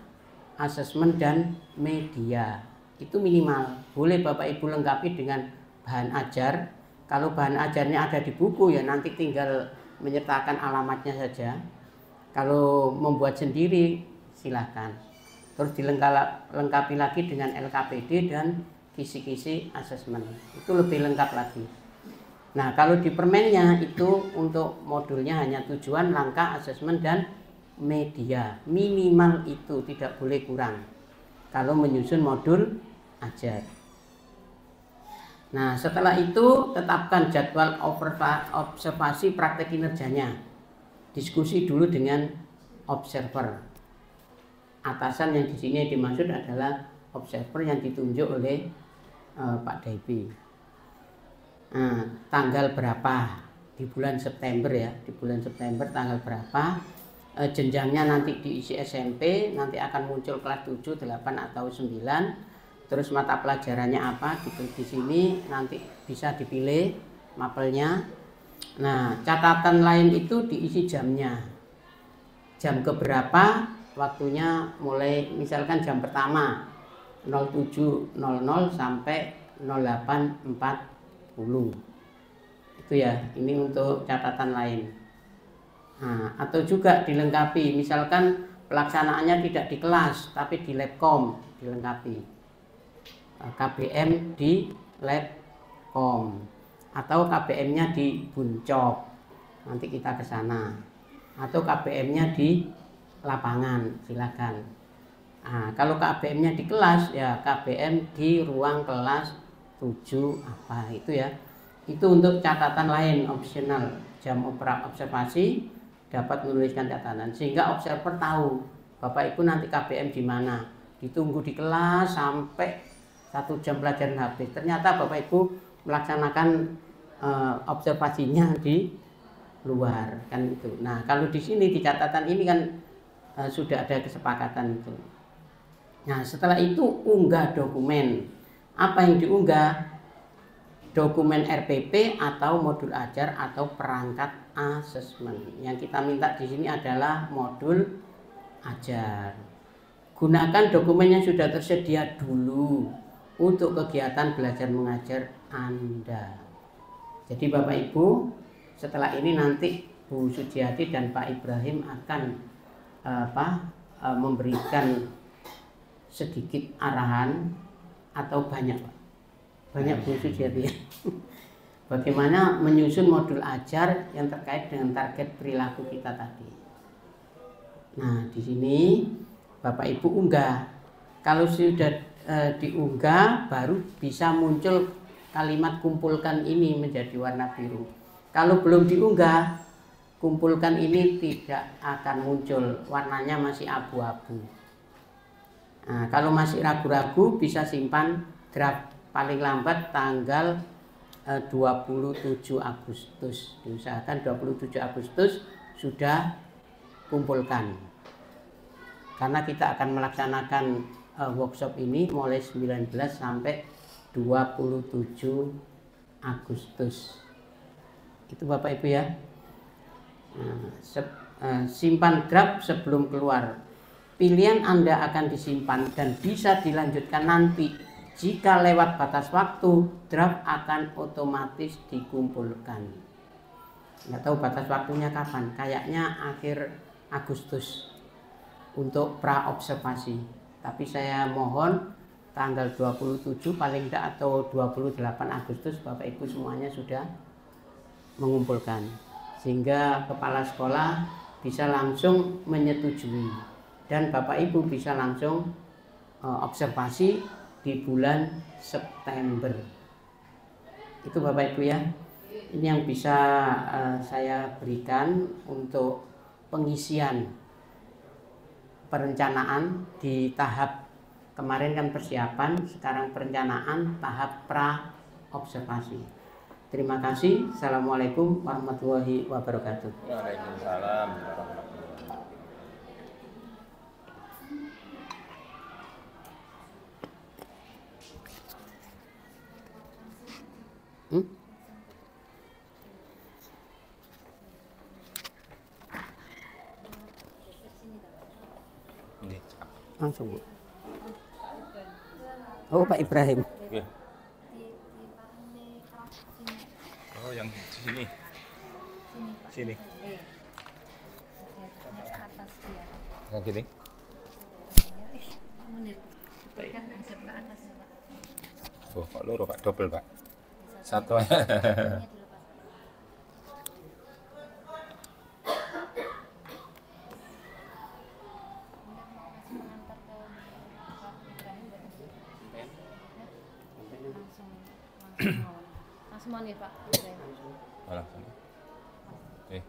asesmen dan media. Itu minimal. Boleh Bapak Ibu lengkapi dengan bahan ajar. Kalau bahan ajarnya ada di buku ya nanti tinggal menyertakan alamatnya saja. Kalau membuat sendiri silakan. Terus dilengkapi lagi dengan LKPD dan kisi-kisi asesmen. Itu lebih lengkap lagi. Nah, kalau di permennya itu untuk modulnya hanya tujuan, langkah, asesmen dan media. Minimal itu, tidak boleh kurang kalau menyusun modul ajar. Nah, setelah itu tetapkan jadwal observasi praktek kinerjanya. Diskusi dulu dengan observer. Atasan yang di sini dimaksud adalah observer yang ditunjuk oleh Pak Daibi. Nah, tanggal berapa di bulan September ya, di bulan September tanggal berapa, jenjangnya nanti diisi SMP, nanti akan muncul kelas 7, 8 atau 9. Terus mata pelajarannya apa gitu di sini nanti bisa dipilih mapelnya. Nah, catatan lain itu diisi jamnya. Jam keberapa, waktunya mulai misalkan jam pertama 07.00 sampai 08.40. Itu ya, ini untuk catatan lain. Nah, atau juga dilengkapi misalkan pelaksanaannya tidak di kelas tapi di Labcom dilengkapi. KBM di Labcom atau KBM-nya di Buncok, nanti kita ke sana, atau KBM-nya di lapangan silakan. Nah, kalau KBM-nya di kelas ya KBM di ruang kelas 7 apa itu ya. Itu untuk catatan lain opsional. Jam observasi dapat menuliskan catatan sehingga observer tahu Bapak Ibu nanti KBM di mana. Ditunggu di kelas sampai 1 jam pelajaran habis. Ternyata Bapak Ibu melaksanakan observasinya di luar kan itu. Nah, kalau di sini di catatan ini kan sudah ada kesepakatan itu. Nah, setelah itu unggah dokumen. Apa yang diunggah? Dokumen RPP atau modul ajar atau perangkat asesmen. Yang kita minta di sini adalah modul ajar. Gunakan dokumen yang sudah tersedia dulu untuk kegiatan belajar mengajar Anda. Jadi Bapak Ibu, setelah ini nanti Bu Sujiati dan Pak Ibrahim akan memberikan sedikit arahan atau banyak Bu Sujiati bagaimana menyusun modul ajar yang terkait dengan target perilaku kita tadi. Nah, di sini Bapak Ibu unggah. Kalau sudah diunggah baru bisa muncul kalimat kumpulkan ini menjadi warna biru. Kalau belum diunggah, kumpulkan ini tidak akan muncul, warnanya masih abu-abu. Nah, kalau masih ragu-ragu bisa simpan draft paling lambat tanggal 27 Agustus. Diusahakan 27 Agustus sudah kumpulkan. Karena kita akan melaksanakan workshop ini mulai 19 sampai 27 Agustus. Itu Bapak Ibu ya. Simpan draft sebelum keluar. Pilihan Anda akan disimpan dan bisa dilanjutkan nanti. Jika lewat batas waktu, draft akan otomatis dikumpulkan. Nggak tahu batas waktunya kapan, kayaknya akhir Agustus untuk pra-observasi. Tapi saya mohon tanggal 27 paling tidak atau 28 Agustus Bapak Ibu semuanya sudah mengumpulkan. Sehingga kepala sekolah bisa langsung menyetujui. Dan Bapak Ibu bisa langsung observasi di bulan September. Itu Bapak Ibu ya. Ini yang bisa saya berikan untuk pengisian perencanaan di tahap kemarin kan persiapan, sekarang perencanaan tahap pra-observasi. Terima kasih. Assalamualaikum warahmatullahi wabarakatuh. Waalaikumsalam warahmatullahi Langsung Bu. Oh Pak Ibrahim. Ya. Oh yang di sini. Sini. Yang gini. Oh, Pak loro Pak, double Pak. Satu. Langsung nih Pak. Langsung. Oke.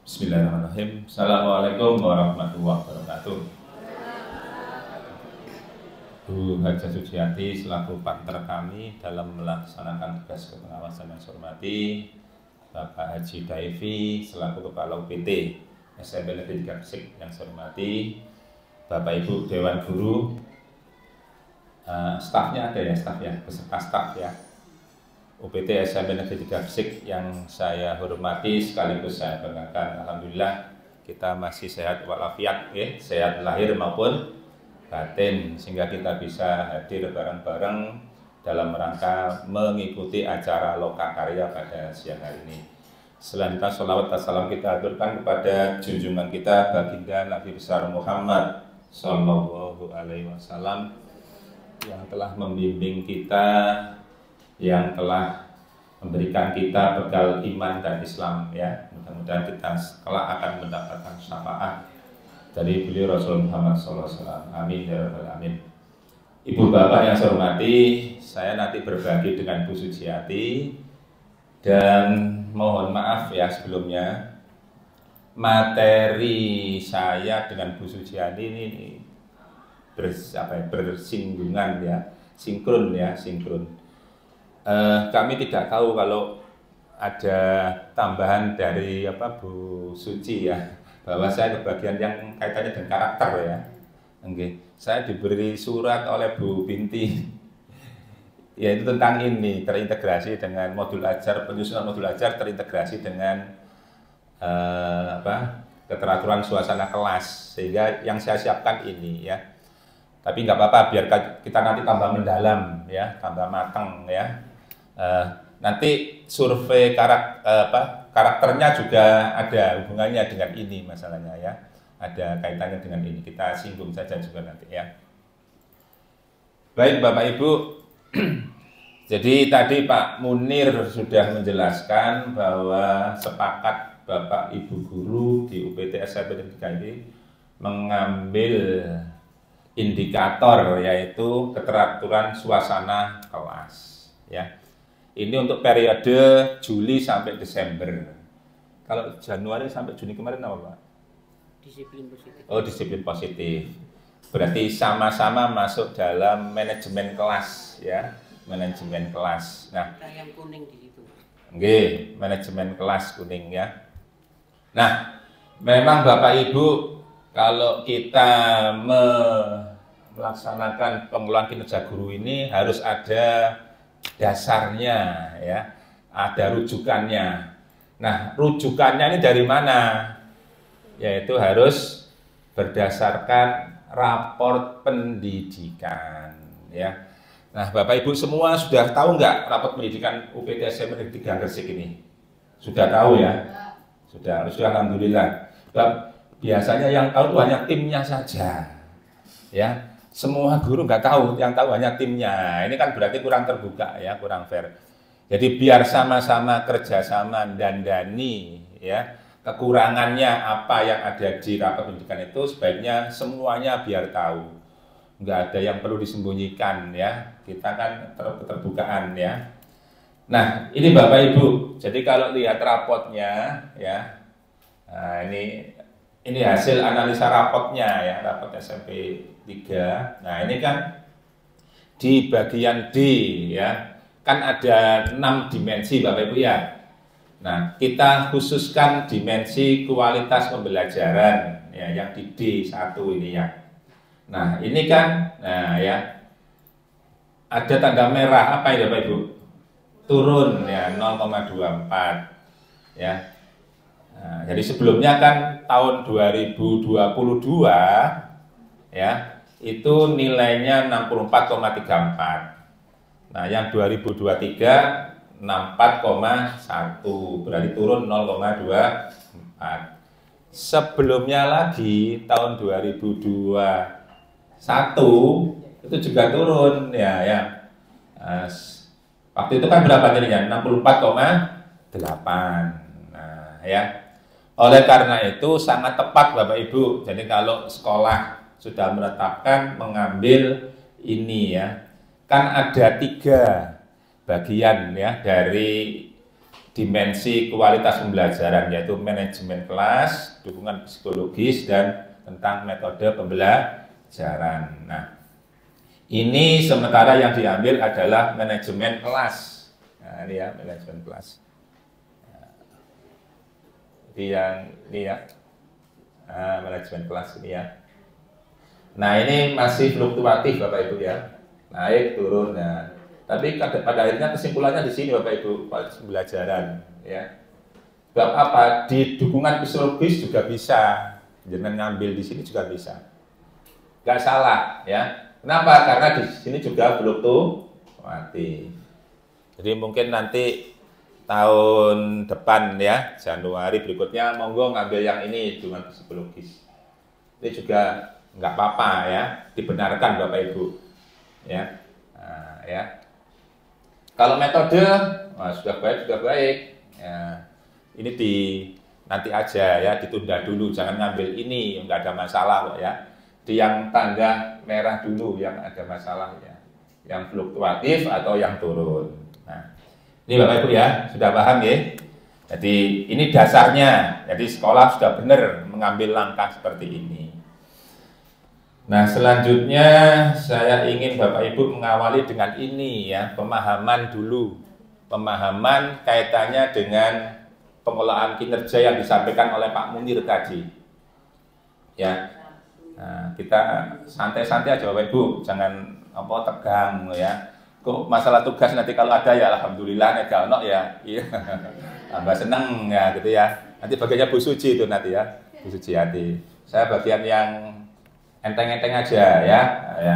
Bismillahirrahmanirrahim. Assalamualaikum warahmatullahi wabarakatuh. Bu Haja Suciati selaku partner kami dalam melaksanakan tugas kepengawasan yang saya hormati, Bapak Haji Daifi selaku Kepala UPT SMP Negeri 3 Gresik yang saya hormati, Bapak Ibu Dewan Guru, stafnya ada ya, staf ya, beserta staf ya, UPT SMP Negeri 3 Gresik yang saya hormati sekaligus saya banggakan. Alhamdulillah kita masih sehat walafiat, sehat lahir maupun batin, sehingga kita bisa hadir bareng-bareng dalam rangka mengikuti acara Lokakarya pada siang hari ini. Selanjutnya sholawat dan salam kita aturkan kepada junjungan kita baginda Nabi besar Muhammad Sallallahu Alaihi Wasallam yang telah membimbing kita, yang telah memberikan kita bekal iman dan Islam ya. Mudah-mudahan kita kelak akan mendapatkan syafaat dari beliau Rasul Muhammad SAW. Amin ya rabbal alamin. Ibu bapak yang saya hormati, saya nanti berbagi dengan Bu Suciati dan mohon maaf ya sebelumnya, materi saya dengan Bu Suciati ini bersinggungan ya, sinkron. Kami tidak tahu kalau ada tambahan dari Bu Suci ya, bahwa saya kebagian yang kaitannya dengan karakter ya. Saya diberi surat oleh Bu Binti, yaitu tentang ini terintegrasi dengan modul ajar, penyusunan modul ajar terintegrasi dengan keteraturan suasana kelas, sehingga yang saya siapkan ini ya. Tapi nggak apa-apa, biar kita nanti tambah mendalam ya, tambah matang ya. Nanti survei karakternya juga ada hubungannya dengan ini masalahnya ya, ada kaitannya dengan ini, kita singgung saja juga nanti ya. Baik Bapak Ibu, jadi tadi Pak Munir sudah menjelaskan bahwa sepakat Bapak Ibu guru di UPT SMP Negeri 3 ini mengambil indikator yaitu keteraturan suasana kelas ya. Ini untuk periode Juli sampai Desember. Kalau Januari sampai Juni kemarin apa Pak? Disiplin positif. Oh, disiplin positif. berarti sama-sama masuk dalam manajemen kelas ya, manajemen kelas. Nah, yang kuning di situ. Oke, manajemen kelas kuning ya. Nah, memang Bapak Ibu, kalau kita melaksanakan pengelolaan kinerja guru ini harus ada dasarnya ya, ada rujukannya. Nah, rujukannya ini dari mana? Yaitu harus berdasarkan raport pendidikan ya. Nah, Bapak Ibu semua sudah tahu nggak raport pendidikan UPT SMP Negeri 3 Gresik ini? Sudah tahu ya? Sudah alhamdulillah. Biasanya yang tahu itu hanya timnya saja. Ya, semua guru nggak tahu, yang tahu hanya timnya. Ini kan berarti kurang terbuka ya, kurang fair. Jadi biar sama-sama kerjasama dandani ya, kekurangannya apa yang ada di raport pendidikan itu sebaiknya semuanya biar tahu. Nggak ada yang perlu disembunyikan ya, kita kan keterbukaan ya. Nah, ini Bapak Ibu, jadi kalau lihat rapotnya ya, nah ini hasil analisa rapotnya ya, rapot SMP 3. Nah, ini kan di bagian D ya, kan ada 6 dimensi Bapak Ibu ya. Nah, kita khususkan dimensi kualitas pembelajaran ya, yang di D1 ini ya. Nah, ini kan, nah ya, ada tanda merah apa ya Bapak Ibu? Turun ya 0,24 ya. Nah, jadi sebelumnya kan tahun 2022 ya itu nilainya 64,34. Nah, yang 2023 64,1, berarti turun 0,24. Sebelumnya lagi tahun 2021 itu juga turun ya. Waktu itu kan berapa nilainya? 64,8. Nah, ya. Oleh karena itu sangat tepat Bapak Ibu. Jadi kalau sekolah sudah menetapkan mengambil ini ya, kan ada 3 bagian ya dari dimensi kualitas pembelajaran, yaitu manajemen kelas, dukungan psikologis, dan tentang metode pembelajaran. Nah, ini sementara yang diambil adalah manajemen kelas. Nah, ini ya, manajemen kelas. Jadi yang ini ya, manajemen kelas ini ya. Nah, ini masih fluktuatif Bapak Ibu ya, naik turun. Nah, tapi pada akhirnya kesimpulannya di sini Bapak Ibu, kualitas pembelajaran ya. Sebab apa? Di dukungan psikologis juga bisa, jangan ngambil di sini juga bisa. Gak salah ya. Kenapa? Karena di sini juga fluktuatif. Jadi mungkin nanti tahun depan ya, Januari berikutnya monggo ngambil yang ini, dukungan psikologis. Ini juga nggak apa-apa ya, dibenarkan Bapak Ibu ya. Nah, ya. Kalau metode sudah baik ya. Ini nanti aja ya, ditunda dulu, jangan ngambil ini, nggak ada masalah kok ya. Di yang tanda merah dulu yang ada masalah ya, yang fluktuatif atau yang turun. Nah, ini Bapak Ibu ya, sudah paham ya? Jadi ini dasarnya, jadi sekolah sudah benar mengambil langkah seperti ini. Nah, selanjutnya saya ingin Bapak Ibu mengawali dengan ini ya, pemahaman dulu. Pemahaman kaitannya dengan pengelolaan kinerja yang disampaikan oleh Pak Munir tadi. Ya. Nah, kita santai-santai aja Bapak Ibu, jangan tegang ya. Kok masalah tugas nanti kalau ada ya alhamdulillah, nek ono ya iya. Tambah seneng ya gitu ya. Nanti bagiannya Bu Suci itu nanti ya, Bu Suci hati. Saya bagian yang enteng-enteng aja ya,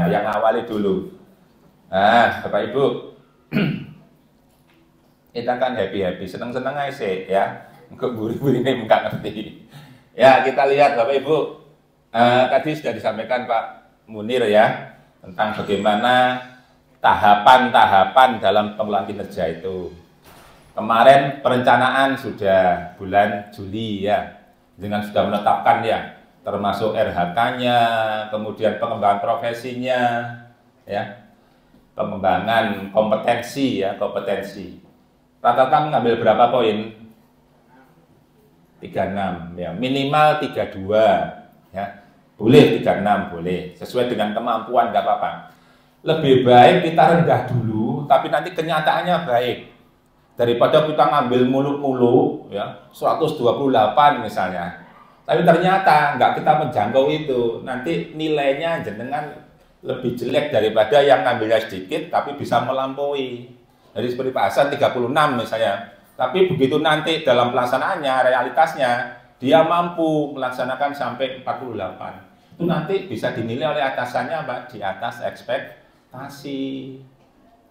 yang awali dulu. Nah, Bapak Ibu, kita kan happy-happy, seneng-seneng aja sih ya. Kok buri-buri ini enggak ngerti. Ya, kita lihat Bapak Ibu. Tadi sudah disampaikan Pak Munir ya, tentang bagaimana tahapan-tahapan dalam pengelolaan kinerja itu. Kemarin perencanaan sudah bulan Juli ya, dengan sudah menetapkan ya, termasuk RHK-nya, kemudian pengembangan profesinya, ya, pengembangan kompetensi ya, kompetensi. Rata-rata mengambil berapa poin? 36 ya, minimal 32 ya. Boleh 36, boleh. Sesuai dengan kemampuan, nggak apa-apa. Lebih baik kita rendah dulu, tapi nanti kenyataannya baik. Daripada kita ngambil muluk-muluk, ya 128 misalnya. Tapi ternyata nggak kita menjangkau itu. Nanti nilainya jenengan lebih jelek daripada yang ngambilnya sedikit, tapi bisa melampaui. Jadi seperti Pak Hasan 36 misalnya. Tapi begitu nanti dalam pelaksanaannya, realitasnya, dia mampu melaksanakan sampai 48. Itu nanti bisa dinilai oleh atasannya Pak, di atas ekspektasi.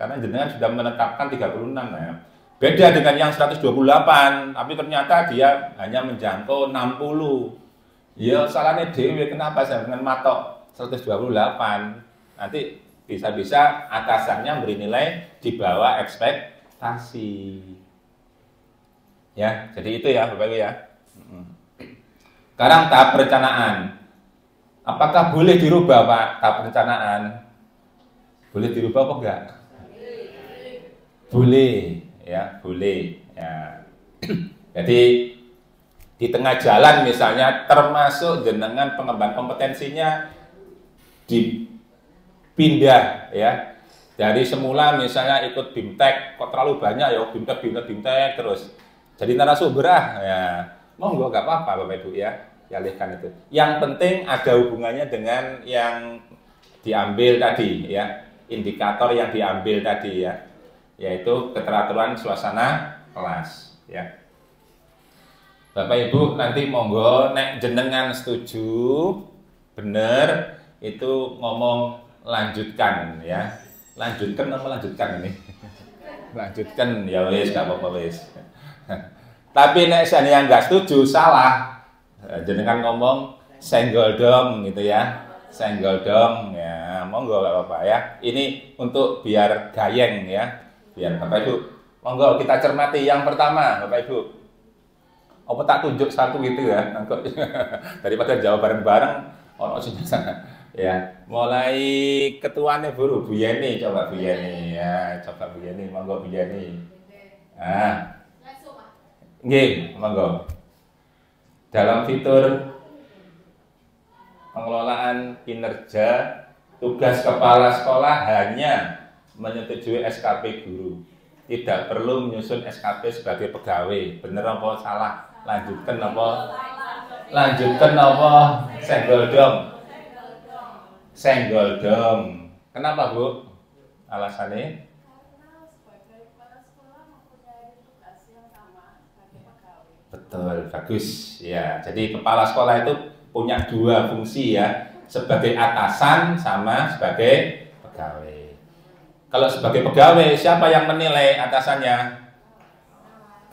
Karena jenengan sudah menetapkan 36 ya. Beda dengan yang 128, tapi ternyata dia hanya menjangkau 60. Ya salahnya dewe, kenapa saya dengan matok 128? Nanti bisa-bisa atasannya beri nilai di bawah ekspektasi. Ya, jadi itu ya Bapak Ibu ya. Sekarang tahap perencanaan. Apakah boleh dirubah Pak tahap perencanaan? Boleh dirubah apa enggak? Boleh, ya boleh. Ya. Jadi di tengah jalan misalnya termasuk jenengan pengembangan kompetensinya dipindah ya. Dari semula misalnya ikut BIMTEK, kok terlalu banyak ya BIMTEK terus jadi narasumber ya. Monggo enggak apa-apa Bapak Ibu ya. Dialihkan itu. Yang penting ada hubungannya dengan yang diambil tadi ya, indikator yang diambil tadi ya, yaitu keteraturan suasana kelas ya. Bapak Ibu nanti monggo nek jenengan setuju bener itu ngomong lanjutkan ya. Lanjutkan apa lanjutkan ini? Lanjutkan ya wis gak apa-apa wis. Tapi nek saya nggak setuju salah. Jenengan ngomong senggol dong gitu ya, senggol dong ya, monggo gak apa-apa ya. Ini untuk biar gayeng ya, biar Bapak Ibu. Monggo kita cermati yang pertama Bapak Ibu. Apa tak tunjuk satu gitu ya, daripada jawab bareng-bareng. Ono sini sana ya. Mulai ketuanya Bu Yeni, coba Bu Yeni ya, coba Bu Yeni, monggo Bu Yeni. Ah, nggih, monggo. Dalam fitur pengelolaan kinerja, tugas kepala sekolah hanya menyetujui SKP guru. Tidak perlu menyusun SKP sebagai pegawai. Bener apa salah? Lanjutkan apa? Lanjutkan apa? Senggol dong. Senggol dong. Kenapa Bu? Alasannya? Betul, bagus ya. Jadi kepala sekolah itu punya dua fungsi ya, sebagai atasan sama sebagai pegawai. Kalau sebagai pegawai, siapa yang menilai atasannya?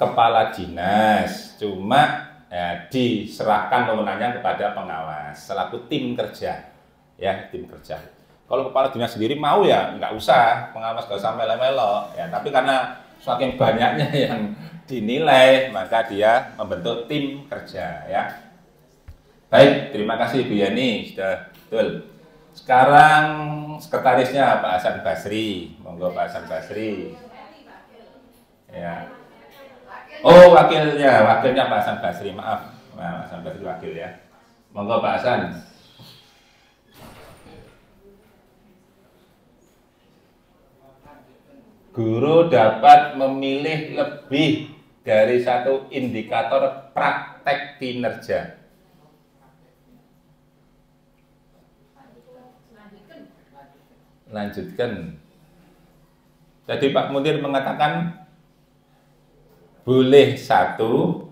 Kepala dinas. Cuma ya, diserahkan wewenangnya kepada pengawas selaku tim kerja, ya tim kerja. Kalau kepala dinas sendiri mau ya nggak usah, pengawas nggak usah melo-melo ya. Tapi karena saking banyaknya yang dinilai, maka dia membentuk tim kerja ya. Baik, terima kasih Bu Yani, sudah betul. Sekarang sekretarisnya Pak Hasan Basri, monggo Pak Hasan Basri. Ya. Oh wakilnya Pak Hasan Basri, maaf, Pak Hasan Basri wakil ya. Monggo Pak Hasan. Guru dapat memilih lebih dari satu indikator praktek kinerja. Lanjutkan. Jadi Pak Munir mengatakan boleh satu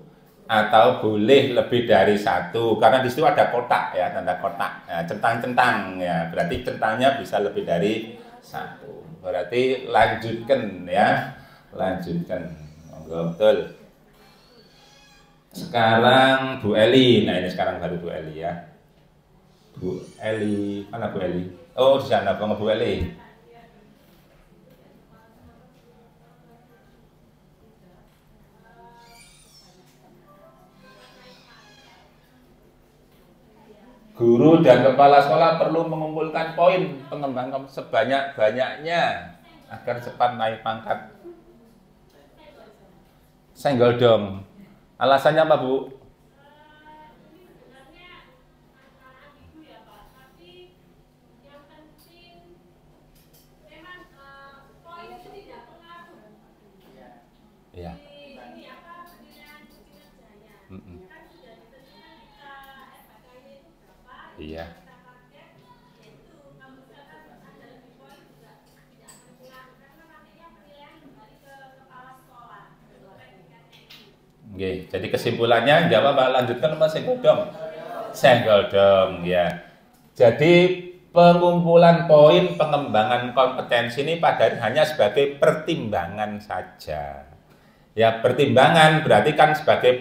atau boleh lebih dari satu, karena di situ ada kotak ya, tanda kotak, ya, centang-centang ya, berarti centangnya bisa lebih dari satu. Berarti lanjutkan ya, lanjutkan. Betul. Sekarang Bu Eli, nah ini sekarang baru Bu Eli ya. Bu Eli, mana Bu Eli? Oh di sana Bu Eli. Guru dan kepala sekolah perlu mengumpulkan poin pengembangan sebanyak-banyaknya agar cepat naik pangkat. Senggol dong. Alasannya apa Bu? Ya. Iya. Oke, jadi kesimpulannya jawab lanjutkan apa senggol dong? Senggol dong ya. Jadi pengumpulan poin pengembangan kompetensi ini pada hanya sebagai pertimbangan saja. Ya, pertimbangan berarti kan sebagai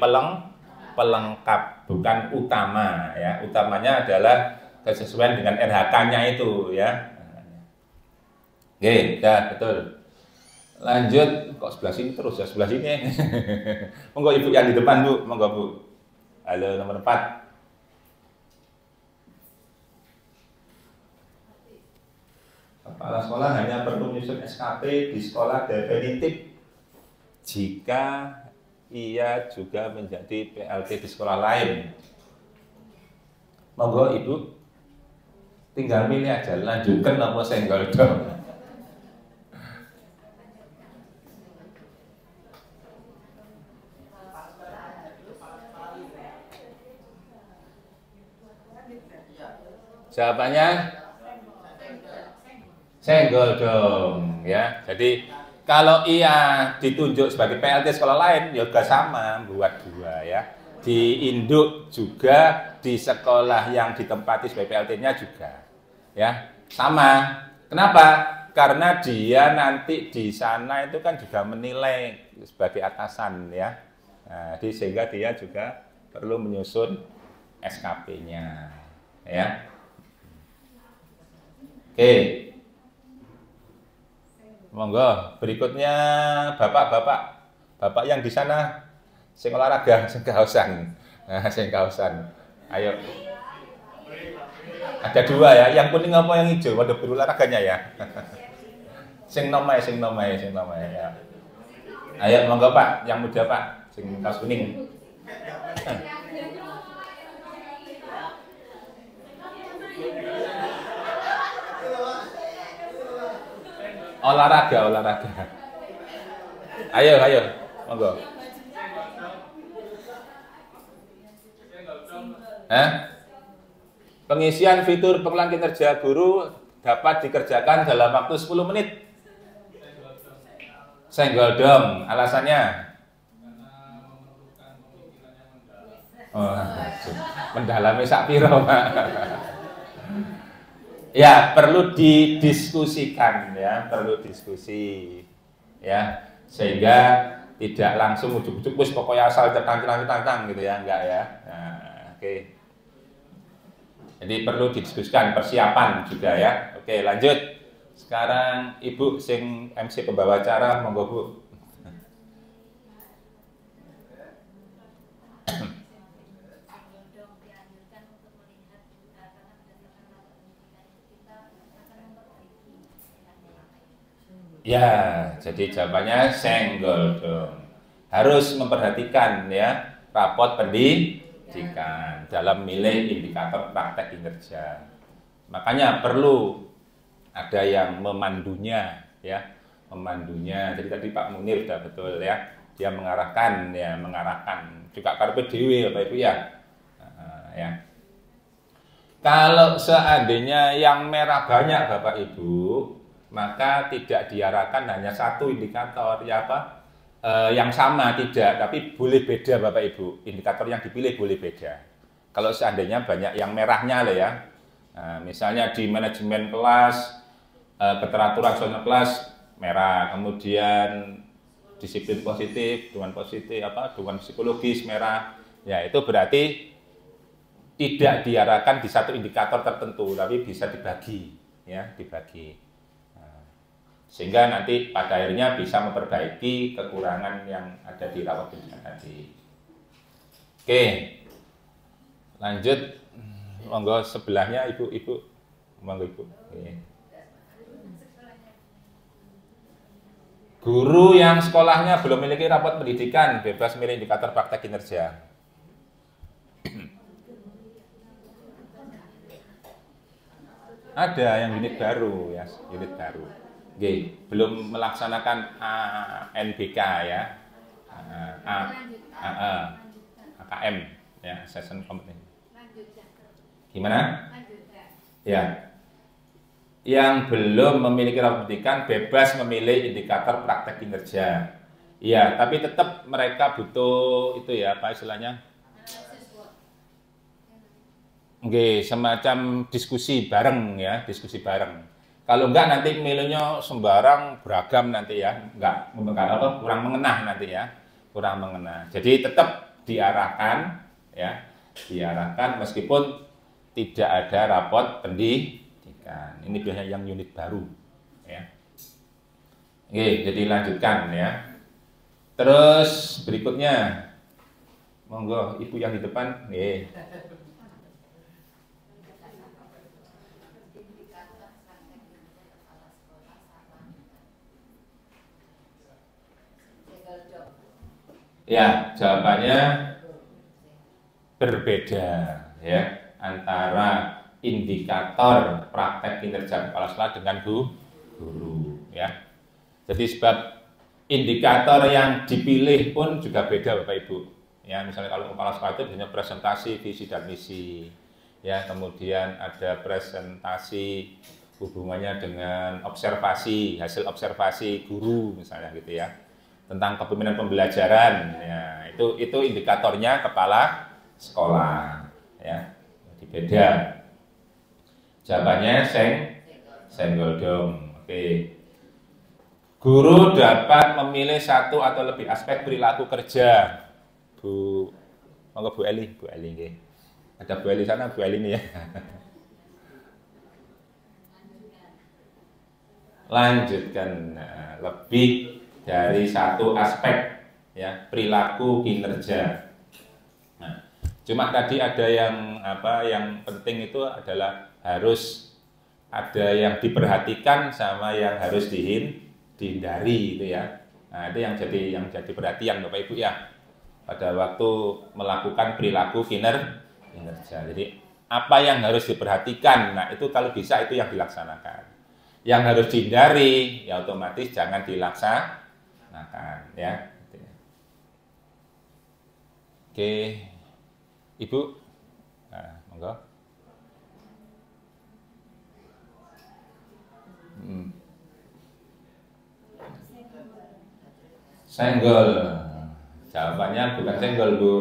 pelengkap, bukan utama ya. Utamanya adalah kesesuaian dengan RHK-nya itu ya. Oke, dah betul. Lanjut, kok sebelah sini terus ya, sebelah sini. Monggo Ibu yang di depan, Bu. Monggo, Bu. Halo, nomor 4. Kepala sekolah hanya perlu menyusun SKP di sekolah definitif jika ia juga menjadi PLT di sekolah lain. Monggo Ibu, tinggal milih aja, lanjutkan apa senggol dong. Jawabannya senggol dong ya. Jadi kalau ia ditunjuk sebagai PLT sekolah lain ya juga sama buat dua ya. Di induk juga, di sekolah yang ditempati sebagai PLT-nya juga ya sama. Kenapa? Karena dia nanti di sana itu kan juga menilai sebagai atasan ya. Nah, jadi sehingga dia juga perlu menyusun SKP-nya ya. Oke, monggo berikutnya bapak yang di sana sing olahraga sing kausan, sing kausan, ayo. Ada dua ya, yang kuning apa yang hijau? Waduh berolahraganya ya. sing nomai ya. Ayo monggo Pak, yang muda Pak, sing kaos kuning. Olahraga. Ayo, monggo. Pengisian fitur pengulangan kinerja guru dapat dikerjakan dalam waktu 10 menit. Senggol dong, alasannya? Oh, mendalami sak piro, Pak. Ya, perlu didiskusikan ya, perlu diskusi ya, sehingga tidak langsung ujuk-ujuk wis pokoknya asal tentang gitu ya, enggak ya. Nah, oke. Jadi perlu didiskusikan persiapan juga ya. Oke, lanjut. Sekarang Ibu sing MC pembawa acara, monggo Bu. Ya, jadi jawabannya senggol dong. Harus memperhatikan ya rapot pendidikan dalam milih indikator praktek kinerja. Makanya perlu ada yang memandunya ya, memandunya. Jadi tadi Pak Munir sudah betul ya, dia mengarahkan juga karpe dewe Bapak Ibu ya. Ya. Kalau seandainya yang merah banyak Bapak Ibu, maka tidak diarahkan hanya satu indikator ya apa yang sama tidak, tapi boleh beda Bapak Ibu, indikator yang dipilih boleh beda. Kalau seandainya banyak yang merahnya lah ya, nah, misalnya di manajemen kelas, keteraturan suasana kelas merah, kemudian disiplin positif, dukungan positif dukungan psikologis merah, ya itu berarti tidak diarahkan di satu indikator tertentu, tapi bisa dibagi ya, dibagi. Sehingga nanti pada akhirnya bisa memperbaiki kekurangan yang ada di rawat pendidikan tadi. Oke, lanjut, monggo sebelahnya Ibu, monggo Ibu. Oke. Guru yang sekolahnya belum memiliki rapot pendidikan bebas milih indikator praktek kinerja. Ada yang unit baru ya, unit baru. Oke, belum melaksanakan NBK ya. AKM ya, assessment competency. Gimana? Ya. Yang belum memiliki rapor pendidikan bebas memilih indikator praktek kinerja. Iya, tapi tetap mereka butuh itu ya, apa istilahnya? Oke, semacam diskusi bareng ya, diskusi bareng. Kalau enggak nanti milihnya sembarang beragam nanti ya, enggak apa, kurang mengenah nanti ya, kurang mengenah. Jadi tetap diarahkan ya, diarahkan meskipun tidak ada rapot pendidikan. Ini biasanya yang unit baru ya. Oke, jadi lanjutkan ya. Terus berikutnya, monggo ibu yang di depan. Ya, jawabannya berbeda ya antara indikator praktek kinerja kepala sekolah dengan guru ya. Jadi sebab indikator yang dipilih pun juga beda Bapak Ibu. Ya, misalnya kalau kepala sekolah itu biasanya presentasi visi dan misi. Ya, kemudian ada presentasi hubungannya dengan observasi, hasil observasi guru misalnya gitu ya. Tentang kepemimpinan pembelajaran ya, itu indikatornya kepala sekolah ya. Jadi beda. Jawabannya senggol dong. Oke. Guru dapat memilih satu atau lebih aspek perilaku kerja. Monggo Bu Eli nggih. Ada Bu Eli sana, Bu Eli ini ya. Lanjutkan lebih dari satu aspek ya perilaku kinerja. Nah, cuma tadi ada yang apa yang penting itu adalah harus ada yang diperhatikan sama yang harus dihindari itu ya. Nah, itu yang jadi perhatian Bapak Ibu ya pada waktu melakukan perilaku kinerja. Jadi apa yang harus diperhatikan, nah itu kalau bisa itu yang dilaksanakan. Yang harus dihindari ya otomatis jangan dilaksanakan ya. Oke, Ibu, nah, monggo. Senggol, jawabannya bukan senggol Bu.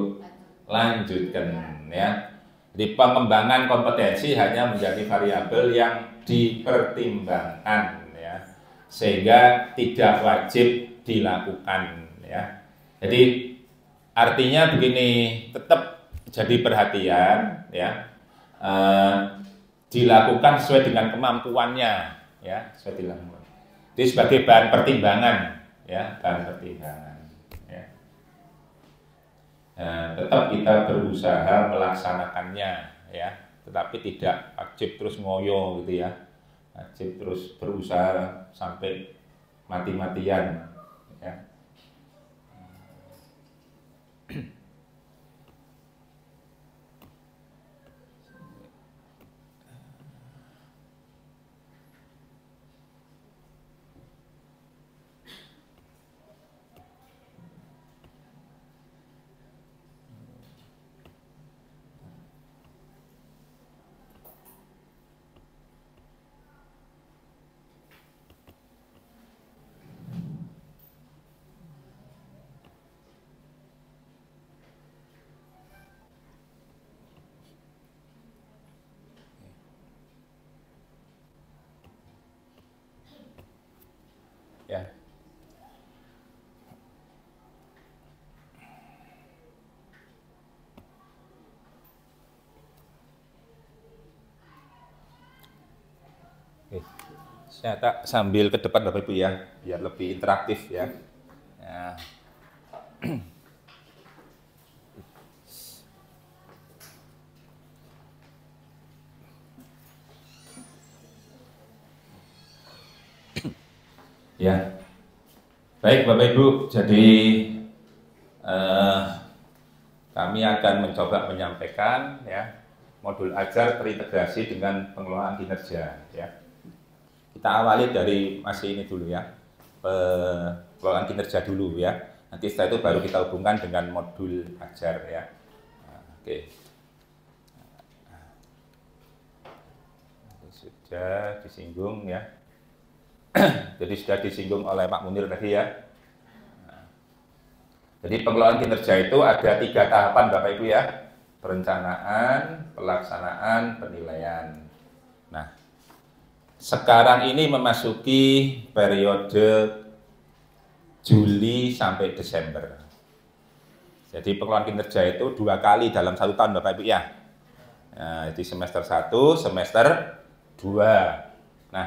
Lanjutkan ya. Di pengembangan kompetensi hanya menjadi variabel yang dipertimbangkan ya, sehingga tidak wajib dilakukan ya. Jadi artinya begini, tetap jadi perhatian ya, dilakukan sesuai dengan kemampuannya ya, sesuai dilakukan. Jadi sebagai bahan pertimbangan ya, bahan pertimbangan ya. Tetap kita berusaha melaksanakannya ya, tetapi tidak wajib terus ngoyo gitu ya, wajib terus berusaha sampai mati-matian ya. Ya. Oke. Saya tak sambil ke depan Bapak Ibu ya, biar lebih interaktif ya. Ya. Ya, baik Bapak Ibu, jadi kami akan mencoba menyampaikan ya modul ajar terintegrasi dengan pengelolaan kinerja ya. Kita awali dari masih ini dulu ya, pengelolaan kinerja dulu ya. Nanti setelah itu baru kita hubungkan dengan modul ajar ya. Oke. Sudah disinggung ya. Jadi sudah disinggung oleh Pak Munir tadi ya. Jadi pengelolaan kinerja itu ada 3 tahapan Bapak Ibu ya. Perencanaan, pelaksanaan, penilaian. Nah, sekarang ini memasuki periode Juli sampai Desember. Jadi pengelolaan kinerja itu 2 kali dalam 1 tahun Bapak Ibu ya. Nah, di semester 1, semester 2. Nah,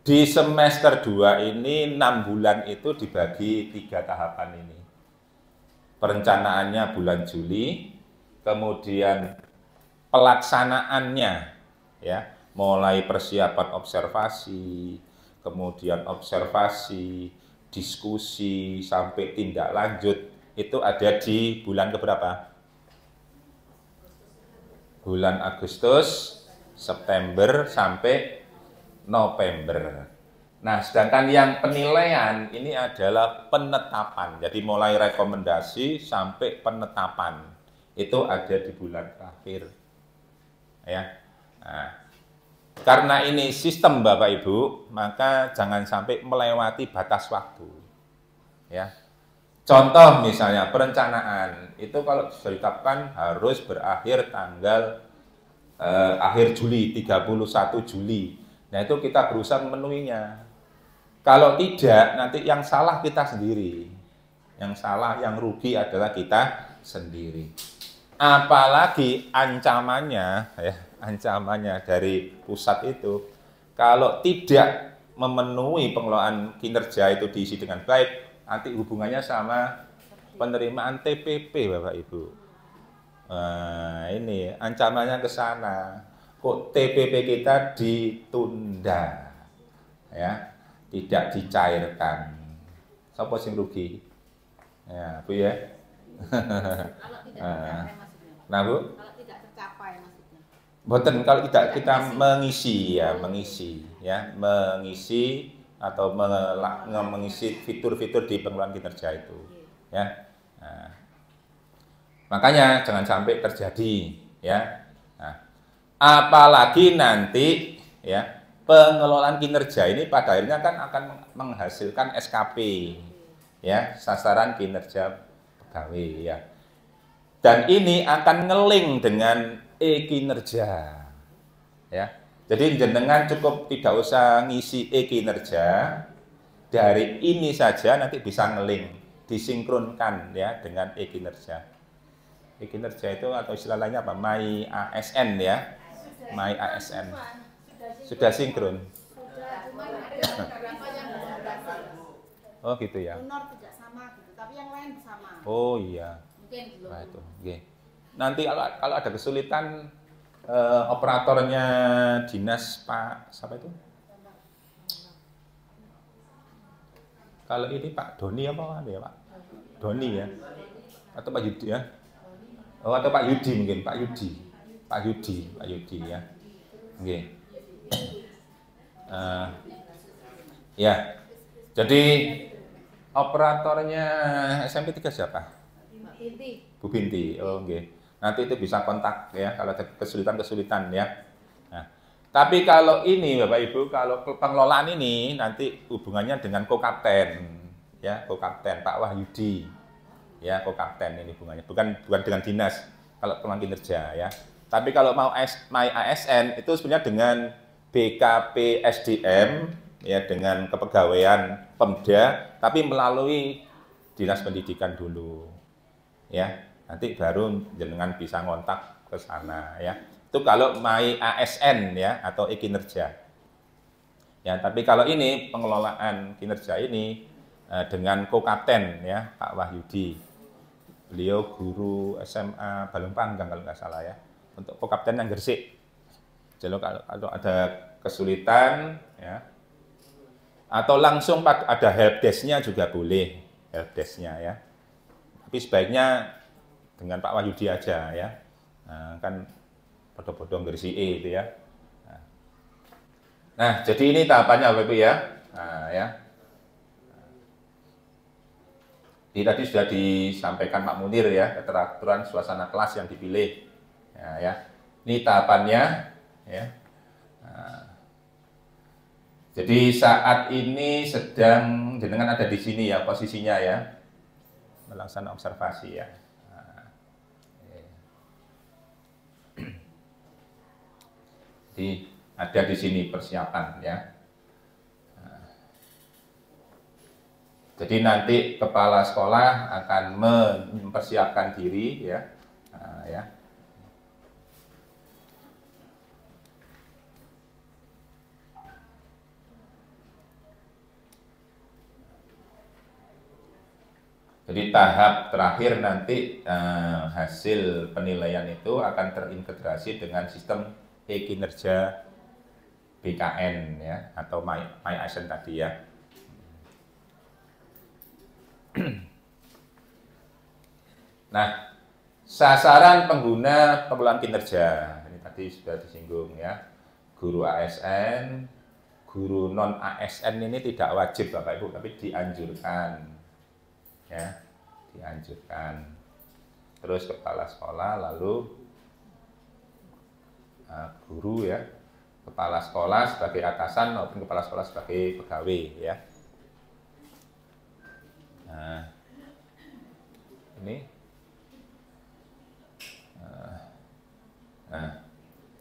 di semester 2 ini 6 bulan itu dibagi 3 tahapan ini. Perencanaannya bulan Juli, kemudian pelaksanaannya ya, mulai persiapan observasi, kemudian observasi, diskusi sampai tindak lanjut itu ada di bulan keberapa? Bulan Agustus, September sampai November. Nah, sedangkan yang penilaian ini adalah penetapan. Jadi mulai rekomendasi sampai penetapan itu ada di bulan terakhir. Ya. Nah, karena ini sistem Bapak Ibu, maka jangan sampai melewati batas waktu. Ya. Contoh misalnya perencanaan itu kalau sudah ditetapkan harus berakhir tanggal akhir Juli, 31 Juli. Nah, itu kita berusaha memenuhinya. Kalau tidak, nanti yang salah kita sendiri. Yang salah, yang rugi adalah kita sendiri. Apalagi ancamannya, ya, ancamannya dari pusat itu, kalau tidak memenuhi pengelolaan kinerja itu diisi dengan baik, nanti hubungannya sama penerimaan TPP, Bapak Ibu. Nah, ini ancamannya ke sana. Kok TPP kita ditunda, ya, tidak dicairkan. Siapa sing rugi? Ya, Bu ya. Kalau tidak tercapai maksudnya. Nah, Bu. Kalau tidak tercapai maksudnya. Boten, kalau tidak kita mengisi ya, mengisi atau mengisi fitur-fitur di pengelolaan kinerja itu, ya. Nah, makanya jangan sampai terjadi, ya. Nah, apalagi nanti, ya, pengelolaan kinerja ini pada akhirnya kan akan menghasilkan SKP, ya, sasaran kinerja pegawai, ya. Dan ini akan ngeling dengan e-kinerja, ya. Jadi jenengan cukup tidak usah ngisi e-kinerja, dari ini saja nanti bisa ngeling, disinkronkan ya dengan e-kinerja. E-kinerja itu atau istilah lainnya apa? My ASN ya, My ASN. Sudah sinkron. Oh gitu ya. Honor tidak sama gitu, tapi yang lain sama. Oh iya. Mungkin belum. Nah itu. Okay. Nanti kalau ada kesulitan operatornya dinas Pak siapa itu? Kalau ini Pak Doni apa ya Pak? Doni ya? Atau Pak Yudi ya? Oh atau Pak Yudi mungkin Pak Yudi ya. Oke. Ya. Jadi operatornya SMP 3 siapa? Bu Binti. Oh nggih. Nanti itu bisa kontak ya kalau ada kesulitan-kesulitan ya. Nah, tapi kalau ini Bapak Ibu, kalau pengelolaan ini nanti hubungannya dengan Kokapten ya, Kokapten Pak Wahyudi. Ya, Kokapten ini hubungannya, bukan dengan dinas kalau pengelolaan kinerja ya. Tapi kalau mau My ASN itu sebenarnya dengan BKP SDM ya, dengan kepegawaian Pemda, tapi melalui Dinas Pendidikan dulu. Ya. Nanti baru jenengan bisa ngontak ke sana ya. Itu kalau My ASN ya atau e-kinerja. Ya, tapi kalau ini pengelolaan kinerja ini dengan Kokapten ya, Pak Wahyudi. Beliau guru SMA Balung Panggang kalau nggak salah ya. Untuk Kokapten yang Gresik. Jadi kalau ada kesulitan ya, atau langsung ada helpdesk-nya juga boleh, helpdesk-nya ya. Tapi sebaiknya dengan Pak Wahyudi aja ya. Nah, kan bodoh-bodoh Gresik itu ya. Nah, jadi ini tahapannya Bapak Ibu ya. Nah, ya. Jadi tadi sudah disampaikan Pak Munir ya, keteraturan suasana kelas yang dipilih. Ya. Ini tahapannya ya. Nah, jadi saat ini sedang jenengan ada di sini ya posisinya ya. Melaksanakan observasi ya. Nah, jadi ada di sini persiapan ya. Jadi nanti kepala sekolah akan mempersiapkan diri ya. Nah, ya. Jadi tahap terakhir nanti hasil penilaian itu akan terintegrasi dengan sistem e-kinerja BKN ya atau My Action tadi ya. Nah, sasaran pengguna pengelolaan kinerja ini tadi sudah disinggung ya. Guru ASN, guru non ASN ini tidak wajib Bapak Ibu, tapi dianjurkan ya, dianjurkan. Terus kepala sekolah, lalu guru ya, kepala sekolah sebagai atasan maupun kepala sekolah sebagai pegawai ya. Nah, ini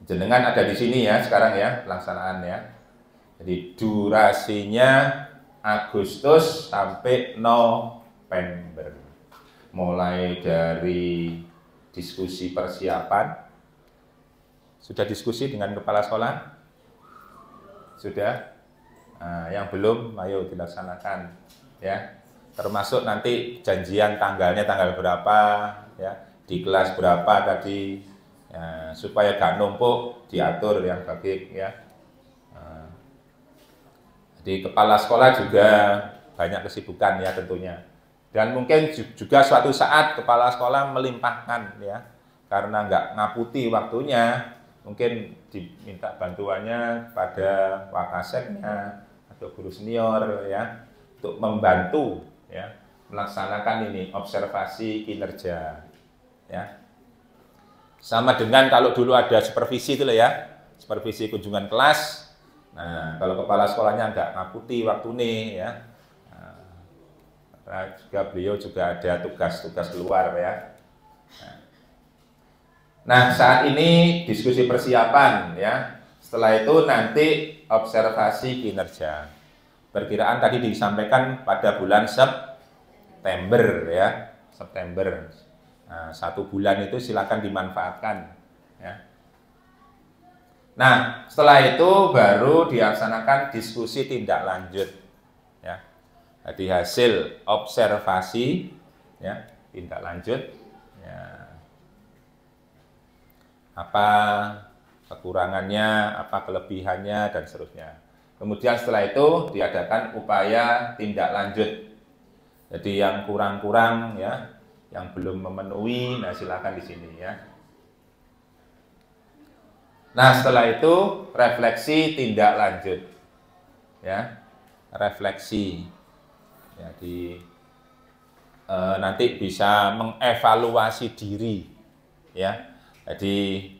jenengan ada di sini ya sekarang ya pelaksanaan ya. Jadi durasinya Agustus sampai November. Mulai dari diskusi persiapan. Sudah diskusi dengan kepala sekolah? Sudah? Nah, yang belum ayo dilaksanakan ya. Termasuk nanti janjian tanggalnya tanggal berapa ya, di kelas berapa tadi ya, supaya gak numpuk diatur yang baik ya. Jadi kepala sekolah juga banyak kesibukan ya tentunya. Dan mungkin juga suatu saat kepala sekolah melimpahkan ya, karena nggak ngaputi waktunya, mungkin diminta bantuannya pada wakaseknya atau guru senior ya, untuk membantu ya melaksanakan ini observasi kinerja ya. Sama dengan kalau dulu ada supervisi itu ya, supervisi kunjungan kelas. Nah, kalau kepala sekolahnya nggak ngaputi waktu nih ya, nah, juga beliau juga ada tugas-tugas luar ya. Nah, saat ini diskusi persiapan ya. Setelah itu nanti observasi kinerja. Perkiraan tadi disampaikan pada bulan September ya, September. Nah, 1 bulan itu silakan dimanfaatkan ya. Nah, setelah itu baru dilaksanakan diskusi tindak lanjut ya. Jadi hasil observasi ya, tindak lanjut ya. Apa kekurangannya, apa kelebihannya dan seterusnya. Kemudian setelah itu diadakan upaya tindak lanjut. Jadi yang kurang-kurang ya, yang belum memenuhi, nah silakan di sini ya. Nah setelah itu refleksi tindak lanjut, ya refleksi. Jadi nanti bisa mengevaluasi diri, ya. Jadi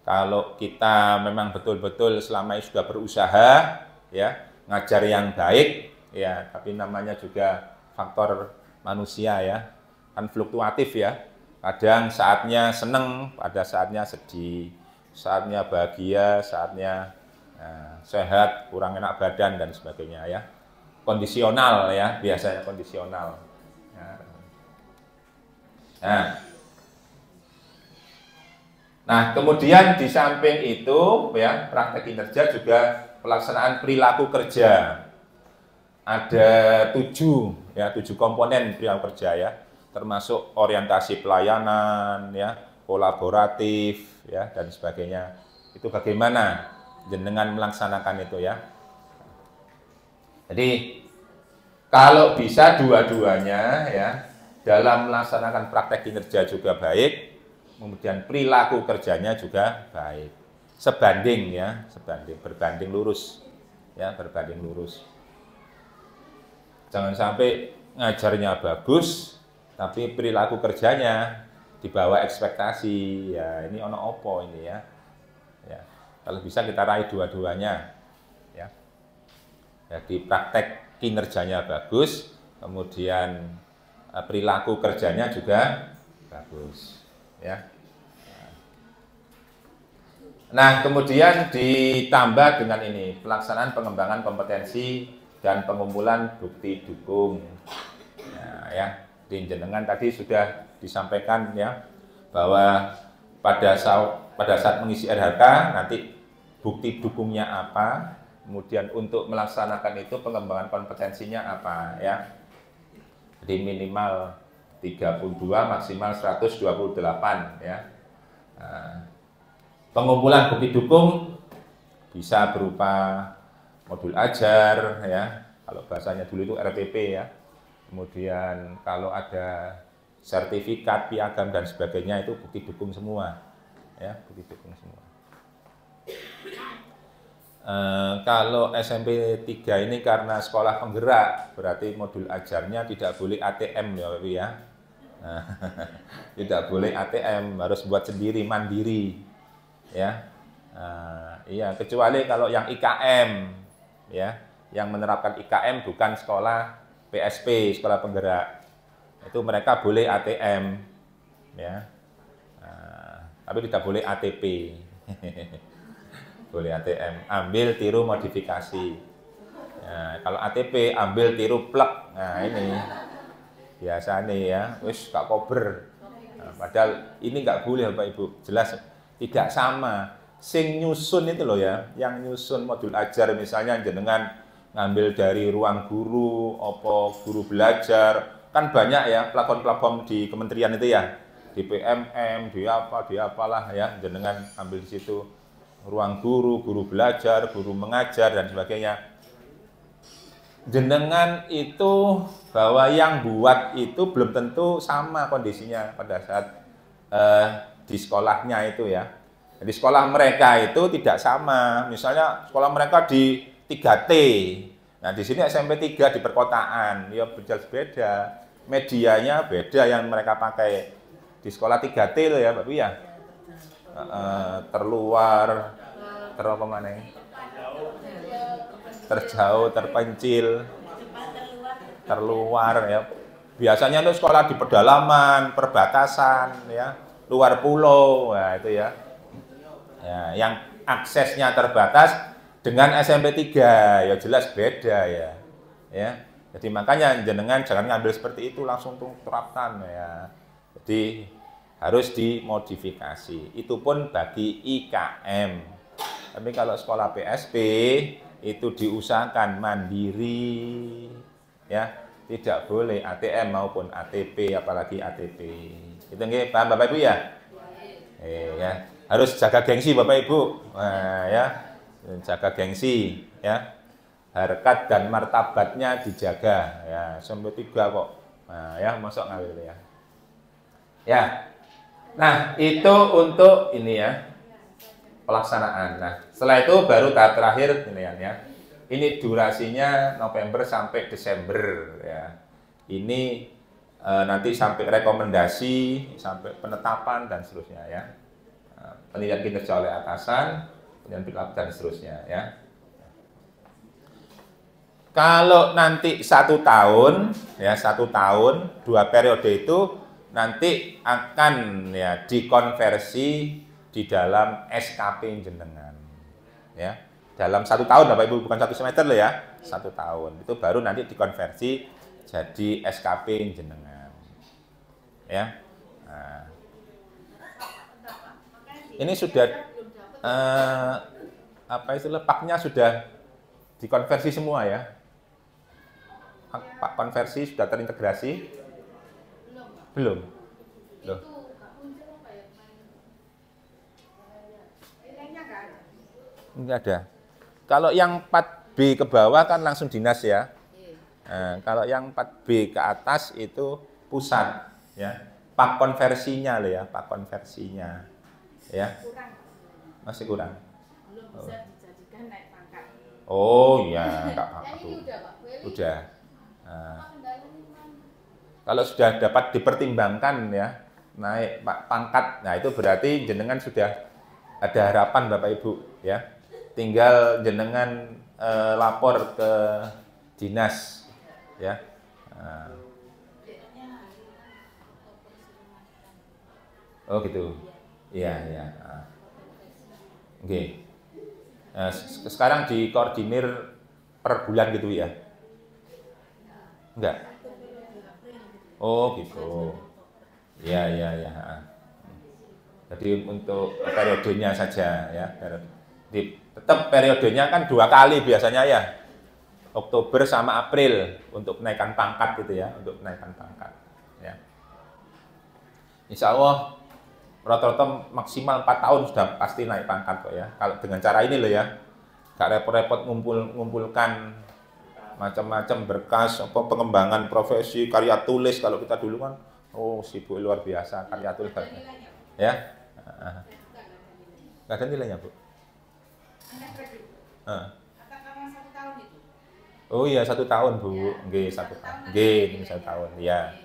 kalau kita memang betul-betul selama ini sudah berusaha, ya ngajar yang baik, ya tapi namanya juga faktor manusia ya, kan fluktuatif ya. Kadang saatnya seneng, pada saatnya sedih, saatnya bahagia, saatnya sehat, kurang enak badan dan sebagainya ya. Kondisional ya, biasanya kondisional. Ya. Nah, kemudian di samping itu ya, praktek kinerja juga pelaksanaan perilaku kerja. Ada 7 komponen perilaku kerja ya, termasuk orientasi pelayanan ya, kolaboratif ya dan sebagainya. Itu bagaimana jenengan melaksanakan itu ya. Jadi kalau bisa dua-duanya ya, dalam melaksanakan praktek kinerja juga baik, kemudian perilaku kerjanya juga baik. Sebanding ya, berbanding lurus ya, berbanding lurus. Jangan sampai ngajarnya bagus, tapi perilaku kerjanya di bawah ekspektasi. Ya, ini ono opo ini ya. Ya, kalau bisa kita raih dua-duanya. Ya. Jadi praktek kinerjanya bagus, kemudian perilaku kerjanya juga bagus. Ya. Nah, kemudian ditambah dengan ini, pelaksanaan pengembangan kompetensi dan pengumpulan bukti dukung. Nah, ya, di jenengan tadi sudah disampaikan ya bahwa pada saat mengisi RHK nanti bukti dukungnya apa, kemudian untuk melaksanakan itu pengembangan kompetensinya apa ya. Jadi minimal 32 maksimal 128 ya. Nah, pengumpulan bukti dukung bisa berupa modul ajar ya, kalau bahasanya dulu itu RPP ya. Kemudian kalau ada sertifikat, piagam dan sebagainya itu bukti dukung semua ya, bukti dukung semua. Kalau SMP 3 ini karena sekolah penggerak, berarti modul ajarnya tidak boleh ATM ya Bapak ya. Nah, tidak boleh ATM, harus buat sendiri, mandiri. Ya, iya, kecuali kalau yang IKM, ya, yang menerapkan IKM bukan sekolah PSP, sekolah penggerak, itu mereka boleh ATM, ya, tapi tidak boleh ATP, boleh ATM, ambil tiru modifikasi. Ya, kalau ATP ambil tiru plek, nah ini biasa nih ya, wis gak kober, nah, padahal ini nggak boleh Bapak Ibu, jelas. Tidak sama, sing nyusun itu loh ya, yang nyusun modul ajar misalnya jenengan ngambil dari ruang guru, opo guru belajar, kan banyak ya platform-platform di kementerian itu ya, di PMM, di apalah ya, jenengan ambil di situ ruang guru, guru belajar, guru mengajar dan sebagainya. Jenengan itu bahwa yang buat itu belum tentu sama kondisinya pada saat di sekolahnya itu ya. Jadi sekolah mereka itu tidak sama. Misalnya sekolah mereka di 3T. Nah, di sini SMP 3 di perkotaan, ya beda. Medianya beda yang mereka pakai. Di sekolah 3T loh ya, Bapak ya. Terluar, terjauh, terpencil, terluar ya. Biasanya itu sekolah di pedalaman, perbatasan ya. Luar pulau, nah itu ya. Ya, yang aksesnya terbatas dengan SMP 3 ya jelas beda ya. Ya. Jadi makanya jenengan jangan ngambil seperti itu langsung terapkan ya. Jadi harus dimodifikasi. Itu pun bagi IKM. Tapi kalau sekolah PSP itu diusahakan mandiri ya, tidak boleh ATM maupun ATP apalagi ATP. Itu nggih paham Bapak Ibu ya? Ya, harus jaga gengsi Bapak Ibu. Nah, ya. Jaga gengsi ya. Harkat dan martabatnya dijaga ya. Sampai 3 kok. Nah, ya masuk ngambil ya. Ya. Nah, itu untuk ini ya. Pelaksanaan. Nah, setelah itu baru tahap terakhir ini ya. Ini durasinya November sampai Desember ya. Ini nanti sampai rekomendasi, sampai penetapan dan seterusnya ya. Penilaian kinerja oleh atasan, penilaian perilaku dan seterusnya ya. Kalau nanti 1 tahun ya, 1 tahun 2 periode itu nanti akan ya dikonversi di dalam SKP jenengan ya. Dalam 1 tahun Bapak Ibu, bukan 1 semester loh ya, 1 tahun itu baru nanti dikonversi jadi SKP jenengan ya. Nah, ini sudah apa istilah paknya sudah dikonversi semua ya. Pak konversi sudah terintegrasi? Belum. Loh. Enggak ada. Kalau yang 4B ke bawah kan langsung dinas ya. Nah, kalau yang 4B ke atas itu pusat ya. Pak konversinya loh ya, pak konversinya. Ya. Masih kurang. Belum bisa dijadikan naik pangkat. Oh iya, enggak apa-apa tuh. Udah. Nah. Kalau sudah dapat dipertimbangkan ya naik pangkat, nah itu berarti jenengan sudah ada harapan Bapak Ibu ya. Tinggal jenengan lapor ke dinas ya. Nah. Oh gitu. Iya, iya. Oke. Nah, sekarang dikoordinir per bulan gitu ya? Enggak? Oh gitu. Iya, iya, iya. Jadi untuk periodenya saja ya. Tetap periodenya kan 2 kali biasanya ya. Oktober sama April untuk kenaikan pangkat gitu ya, untuk kenaikan pangkat. Ya. Insya Allah rata-rata maksimal 4 tahun sudah pasti naik pangkat kok ya. Kalau dengan cara ini loh ya, gak repot-repot ngumpulkan macam-macam berkas, pengembangan profesi, karya tulis. Kalau kita dulu kan, oh sibuk luar biasa karya tulis. Ya, nggak ada nilainya Bu. Oh iya 1 tahun Bu, G 1 tahun, G 1 tahun, ya.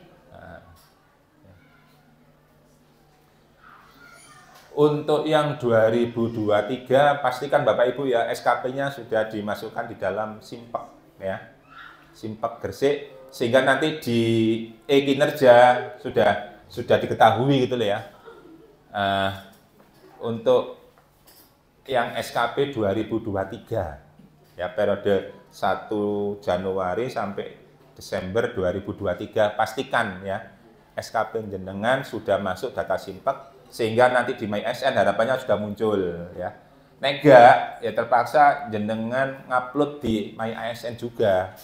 Untuk yang 2023 pastikan Bapak Ibu ya SKP-nya sudah dimasukkan di dalam Simpek ya. Simpek Gresik sehingga nanti di kinerja sudah diketahui gitu loh ya. Untuk yang SKP 2023 ya periode 1 Januari sampai Desember 2023 pastikan ya SKP jenengan sudah masuk data Simpek sehingga nanti di MySN harapannya sudah muncul ya. Nega ya terpaksa jenengan ngupload di MySN juga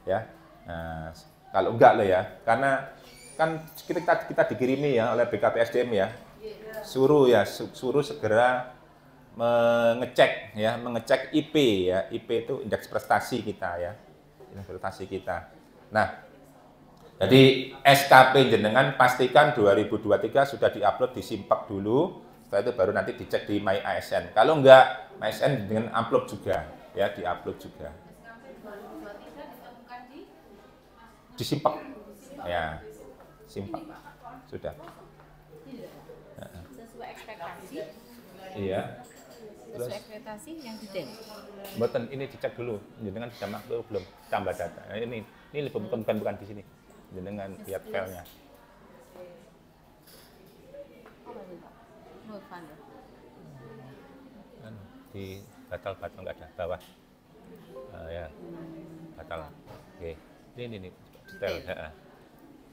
ya. Nah, kalau enggak loh ya, karena kan kita dikirimi ya oleh BKPSDM ya. Suruh segera mengecek IP ya. IP itu indeks prestasi kita ya. Indeks prestasi kita. Nah, jadi SKP jenengan pastikan 2023 sudah diupload di Simpek dulu, setelah itu baru nanti dicek di MyASN. Kalau enggak, MyASN dengan upload juga, ya diupload juga. Di Simpek, ya Simpek sudah. Sesuai ekspektasi. Iya. Sesuai ekspektasi yang detail. Mboten ini dicek dulu, jenengan sudah makhluk belum tambah data. Nah, ini bukan di sini. Jenengan lihat filenya. Di batal nggak ada bawah. Ya batal. Oke. Ini detail.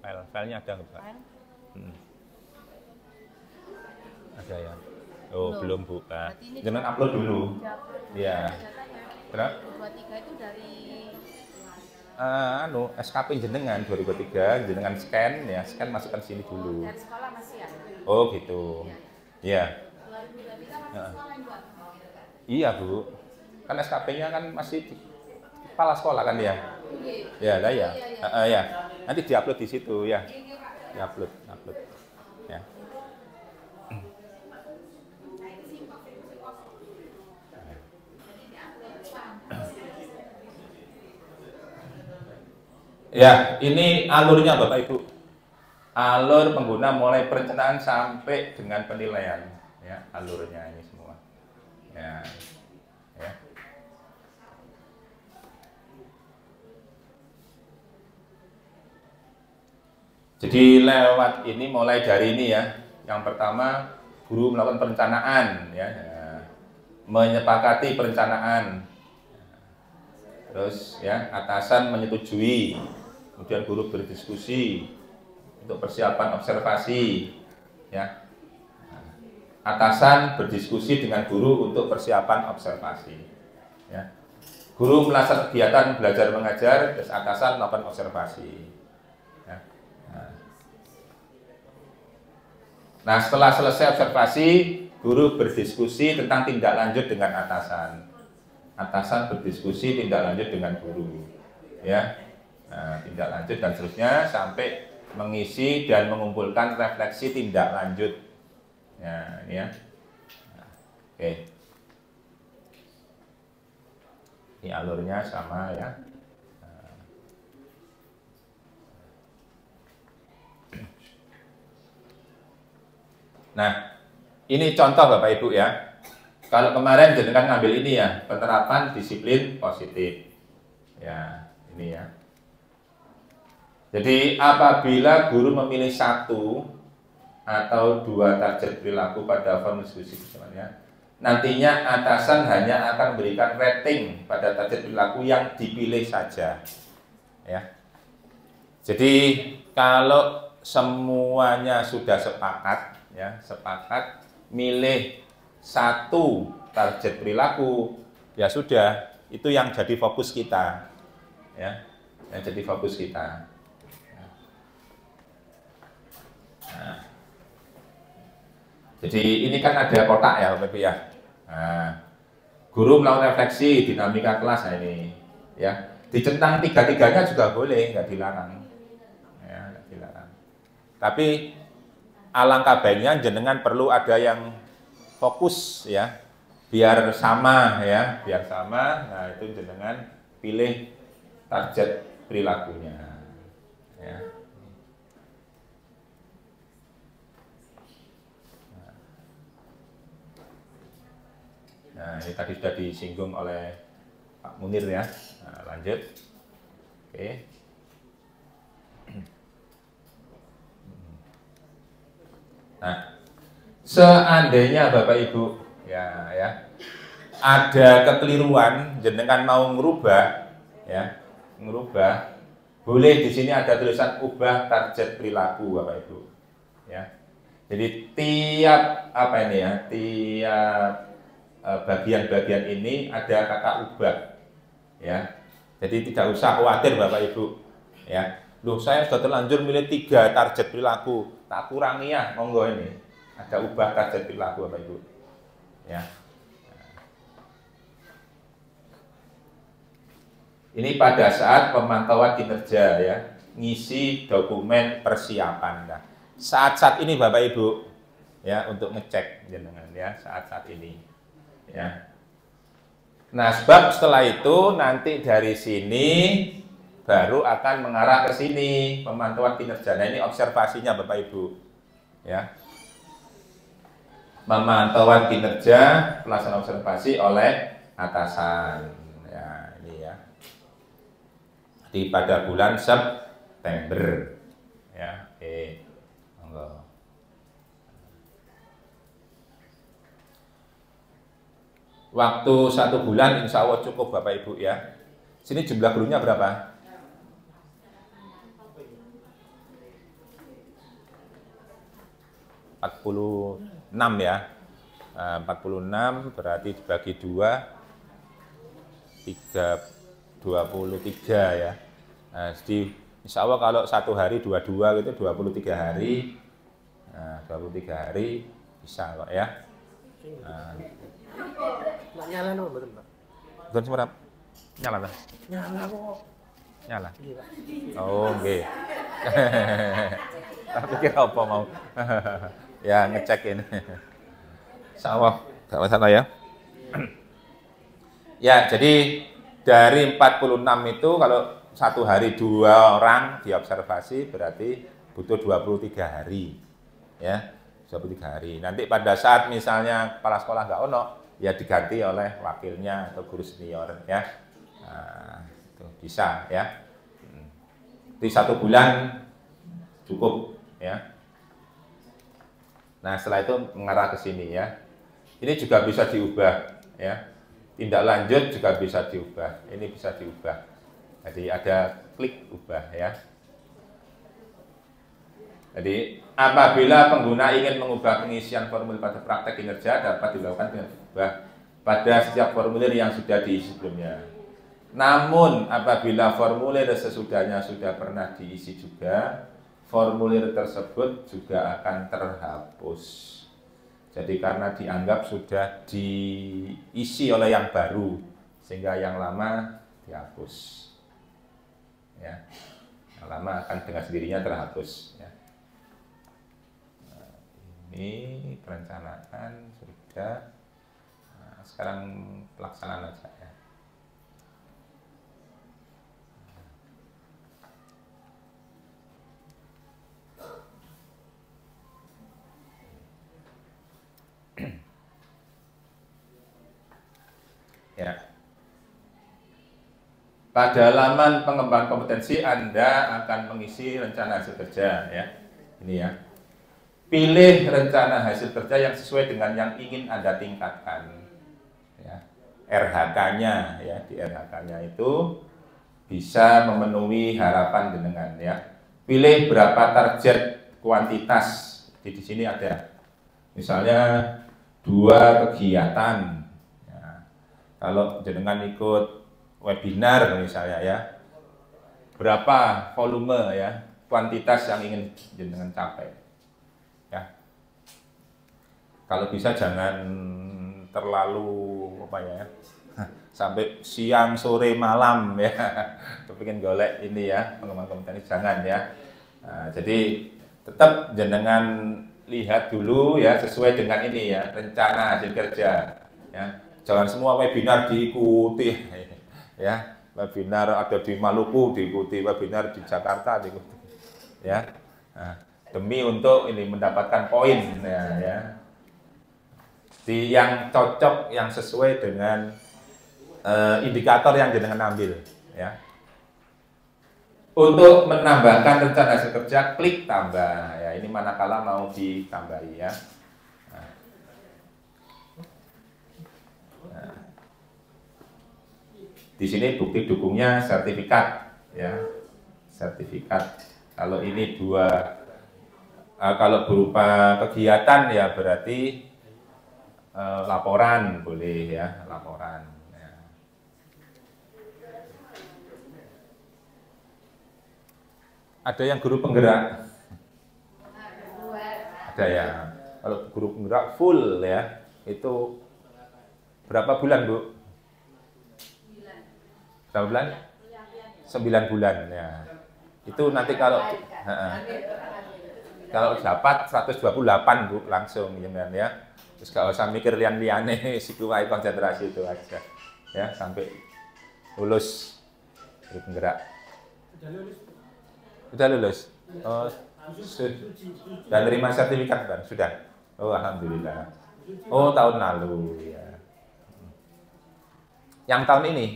Filenya ada nggak Pak? Ada ya. Oh belum Bu. Jangan upload dulu. Ya. Berapa? 23 itu dari SKP jenengan 2023 jenengan scan ya, scan masukkan sini dulu. dari sekolah masih ya? Oh gitu. Iya. Iya Bu. Kan SKP-nya kan masih di kepala sekolah kan ya? Ya, lah ya. Ya. Nanti diupload di situ ya. Diupload. Ya. Ya, ini alurnya Bapak Ibu. Alur pengguna mulai perencanaan sampai dengan penilaian. Ya, alurnya ini semua. Ya. Jadi lewat ini mulai dari ini ya. Yang pertama guru melakukan perencanaan ya. Menyepakati perencanaan. Terus ya, atasan menyetujui. Kemudian guru berdiskusi untuk persiapan observasi ya. Atasan berdiskusi dengan guru untuk persiapan observasi ya. Guru melaksanakan kegiatan belajar mengajar, terus atasan melakukan observasi ya. Nah setelah selesai observasi, guru berdiskusi tentang tindak lanjut dengan atasan. Atasan berdiskusi tindak lanjut dengan guru ya. Nah, tindak lanjut dan seterusnya sampai mengisi dan mengumpulkan refleksi tindak lanjut ya, ini ya. Oke. Ini alurnya sama ya. Nah, ini contoh Bapak Ibu ya. Kalau kemarin jenengan ngambil ini ya, penerapan disiplin positif. Ya, ini ya. Jadi apabila guru memilih 1 atau 2 target perilaku pada form diskusi ya, nantinya atasan hanya akan memberikan rating pada target perilaku yang dipilih saja. Ya. Jadi kalau semuanya sudah sepakat, ya, sepakat milih 1 target perilaku, ya sudah, itu yang jadi fokus kita, ya, yang jadi fokus kita. Nah, jadi ini kan ada kotak ya Bapak Ibu ya. Nah, guru melakukan refleksi dinamika kelas, nah ini, ya, dicentang 3-3-nya juga boleh, nggak dilarang, ya, nggak dilarang. Tapi alangkah baiknya jenengan perlu ada yang fokus ya, biar sama ya, biar sama. Nah itu jenengan pilih target perilakunya. Ya. Nah ini tadi sudah disinggung oleh Pak Munir ya. Nah, lanjut. Oke. Nah. Seandainya Bapak Ibu ya ada kekeliruan, jenengan mau merubah ya, merubah, boleh di sini ada tulisan ubah target perilaku Bapak Ibu ya. Jadi tiap apa ini ya, tiap bagian-bagian ini ada kata ubah ya. Jadi tidak usah khawatir Bapak Ibu ya. Loh saya sudah terlanjur milih 3 target perilaku, tak kurangi ya, monggo ini. Ada ubah target perilaku Bapak Ibu ya. Ini pada saat pemantauan kinerja ya, ngisi dokumen persiapan. Nah, saat-saat ini Bapak Ibu ya, untuk ngecek jenengan ya, saat-saat ini ya. Nah sebab setelah itu nanti dari sini baru akan mengarah ke sini pemantauan kinerja. Nah ini observasinya Bapak Ibu ya. Pemantauan kinerja pelaksanaan observasi oleh atasan ya, ini ya, di pada bulan September ya. Oke, monggo. Waktu 1 bulan insya Allah cukup Bapak Ibu ya. Sini jumlah gurunya berapa? Puluh 6 ya, 46 berarti dibagi 2, 23 ya. Nah, jadi insya Allah kalau 1 hari 22 gitu 23 hari, nah 23 hari bisa kok ya. Nah, nyala no betul Pak. Don semerap nyala lah. Nyala kok. Nyala. Oh nggih. Tak pikir apa mau. Ya ngecek ini. Insyaallah gak masalah ya. Ya, jadi dari 46 itu kalau 1 hari 2 orang diobservasi berarti butuh 23 hari. Ya, 23 hari. Nanti pada saat misalnya kepala sekolah nggak ono, ya diganti oleh wakilnya atau guru senior ya. Nah, itu bisa ya. Di 1 bulan cukup ya. Nah setelah itu mengarah ke sini ya. Ini juga bisa diubah ya. Tindak lanjut juga bisa diubah. Ini bisa diubah. Jadi ada klik ubah ya. Jadi apabila pengguna ingin mengubah pengisian formulir pada praktek kinerja dapat dilakukan dengan ubah pada setiap formulir yang sudah diisi sebelumnya. Namun apabila formulir sesudahnya sudah pernah diisi juga, formulir tersebut juga akan terhapus. Jadi karena dianggap sudah diisi oleh yang baru, sehingga yang lama dihapus. Ya, yang lama akan dengan sendirinya terhapus. Ya. Nah, ini perencanaan sudah. Nah, sekarang pelaksanaan aja ya. pada halaman pengembangan kompetensi Anda akan mengisi rencana hasil kerja ya. Ini ya. Pilih rencana hasil kerja yang sesuai dengan yang ingin Anda tingkatkan. Ya. RHK-nya ya, di RHK-nya itu bisa memenuhi harapan jenengan ya. Pilih berapa target kuantitas. Di sini ada misalnya 2 kegiatan. Ya. Kalau jenengan ikut webinar misalnya ya, berapa volume ya, kuantitas yang ingin jenengan capai ya. Kalau bisa jangan terlalu apa ya, sampai siang sore malam ya, kepingin golek ini ya, pengembangan kompetensi jangan ya. Nah, jadi tetap jenengan lihat dulu ya, sesuai dengan ini ya, rencana hasil kerja ya. Jangan semua webinar diikuti ya. Webinar ada di Maluku diikuti, webinar di Jakarta diikuti ya. Nah, demi untuk ini mendapatkan poin ya. Di yang cocok, yang sesuai dengan indikator yang jenengan ambil ya. Untuk menambahkan rencana hasil kerja, klik tambah ya. Ini manakala mau ditambahi ya. Nah. Di sini bukti dukungnya sertifikat ya. Sertifikat. Kalau ini kalau berupa kegiatan ya berarti laporan boleh ya, laporan ya. Ada yang guru penggerak? Ada ya. Kalau guru penggerak full ya, itu berapa bulan Bu? 9. Berapa bulan? 9 bulan ya. Itu nanti kalau dapat 128 Bu langsung ya. Terus gak usah mikir lian-liane, sikuai konsentrasi itu aja ya, sampai lulus guru penggerak. Sudah lulus? Oh, dan terima sertifikat Bang? Sudah? Oh alhamdulillah. Oh tahun lalu ya. Yang tahun ini?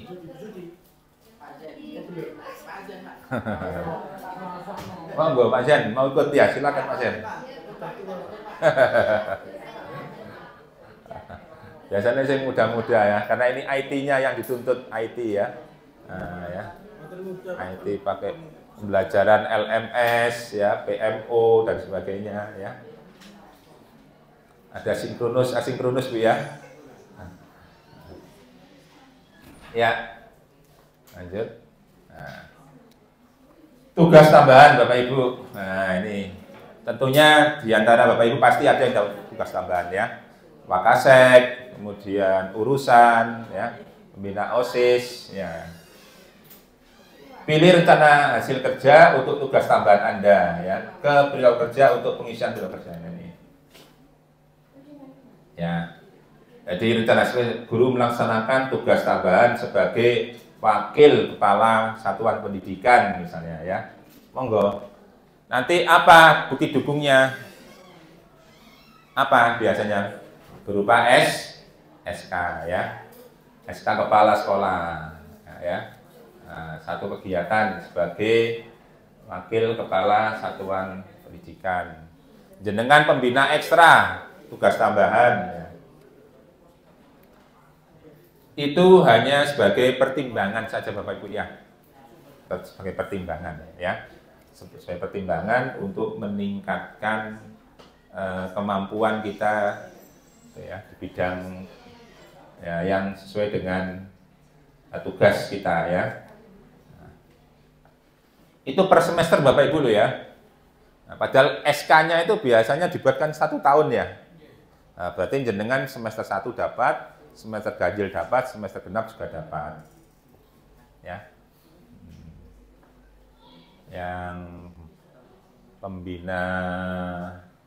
Monggo Pak Zen, mau ikut ya, silakan Pak Zen. Biasanya saya muda-muda ya, karena ini IT-nya yang dituntut IT ya. Nah, ya. IT pakai pembelajaran LMS ya, PMO dan sebagainya ya. Ada sinkronus, asinkronus Bu ya. Ya. Lanjut. Nah. Tugas tambahan Bapak Ibu. Nah, ini tentunya di antara Bapak Ibu pasti ada yang tahu tugas tambahan ya. Wakasek, kemudian urusan ya, pembina OSIS ya. Pilih rencana hasil kerja untuk tugas tambahan Anda ya, ke perilaku kerja untuk pengisian perilaku kerja ini. Ya. Jadi rencana hasil guru melaksanakan tugas tambahan sebagai wakil kepala satuan pendidikan misalnya ya. Monggo. Nanti apa bukti dukungnya? Apa biasanya? Berupa SK ya. SK kepala sekolah ya. Nah, satu kegiatan sebagai wakil kepala satuan pendidikan. Jenengan pembina ekstra, tugas tambahan ya. Itu hanya sebagai pertimbangan saja Bapak Ibu ya. Sebagai pertimbangan ya. Sebagai pertimbangan untuk meningkatkan kemampuan kita ya di bidang ya, yang sesuai dengan tugas kita ya. Nah, itu per semester Bapak Ibu loh ya. Nah, padahal SK-nya itu biasanya dibuatkan 1 tahun ya. Nah, berarti jenengan semester 1 dapat, semester ganjil dapat, semester genap juga dapat. Ya. Yang pembina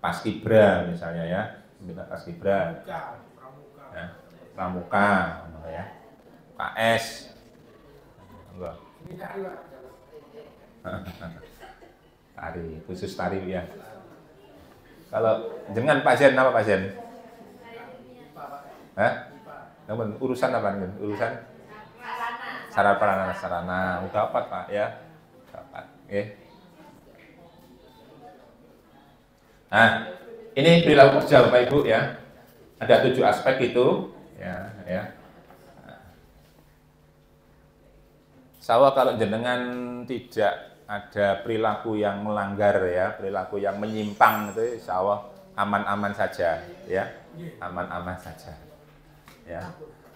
Paskibra misalnya ya. Pembina Paskibra, ya, Pramuka, ya, KS, enggak, tari khusus tari ya. Kalau dengan Pak Zen apa Pak Zen? Hah? Namun urusan apa nih? Urusan sarana dapat Pak ya, dapat. Oke. Nah, ini perilaku kerja Bapak Ibu ya. Ada 7 aspek itu ya. Insya Allah kalau jenengan tidak ada perilaku yang melanggar ya, perilaku yang menyimpang itu insya Allah aman-aman saja ya, aman-aman saja ya.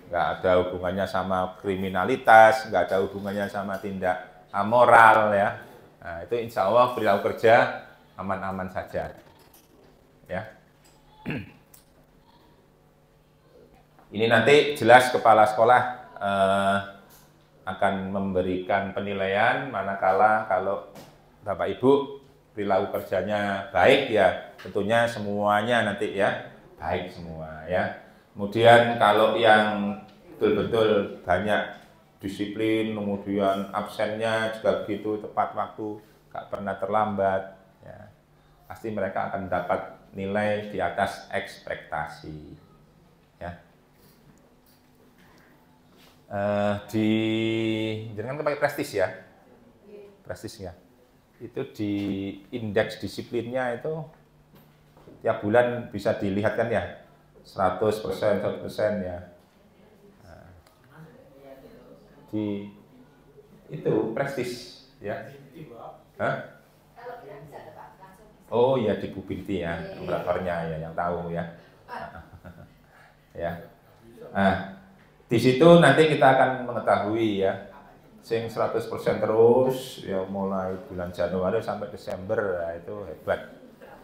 Nggak ada hubungannya sama kriminalitas, nggak ada hubungannya sama tindak amoral ya. Nah, itu insya Allah perilaku kerja aman-aman saja ya. Ini nanti jelas kepala sekolah akan memberikan penilaian manakala kalau Bapak Ibu perilaku kerjanya baik ya, tentunya semuanya nanti ya baik semua ya. Kemudian kalau yang betul-betul banyak disiplin, kemudian absennya juga begitu tepat waktu, nggak pernah terlambat ya, pasti mereka akan dapat nilai di atas ekspektasi ya. Jangan pakai prestis ya, prestisnya itu di indeks disiplinnya itu tiap bulan bisa dilihat kan ya, 100%, 100% ya. Nah, di itu prestis ya. Hah? Oh ya di Bu Binti ya, operatornya ya yang tahu ya. Ya. Nah, di situ nanti kita akan mengetahui ya, sing 100% terus ya mulai bulan Januari sampai Desember ya, itu hebat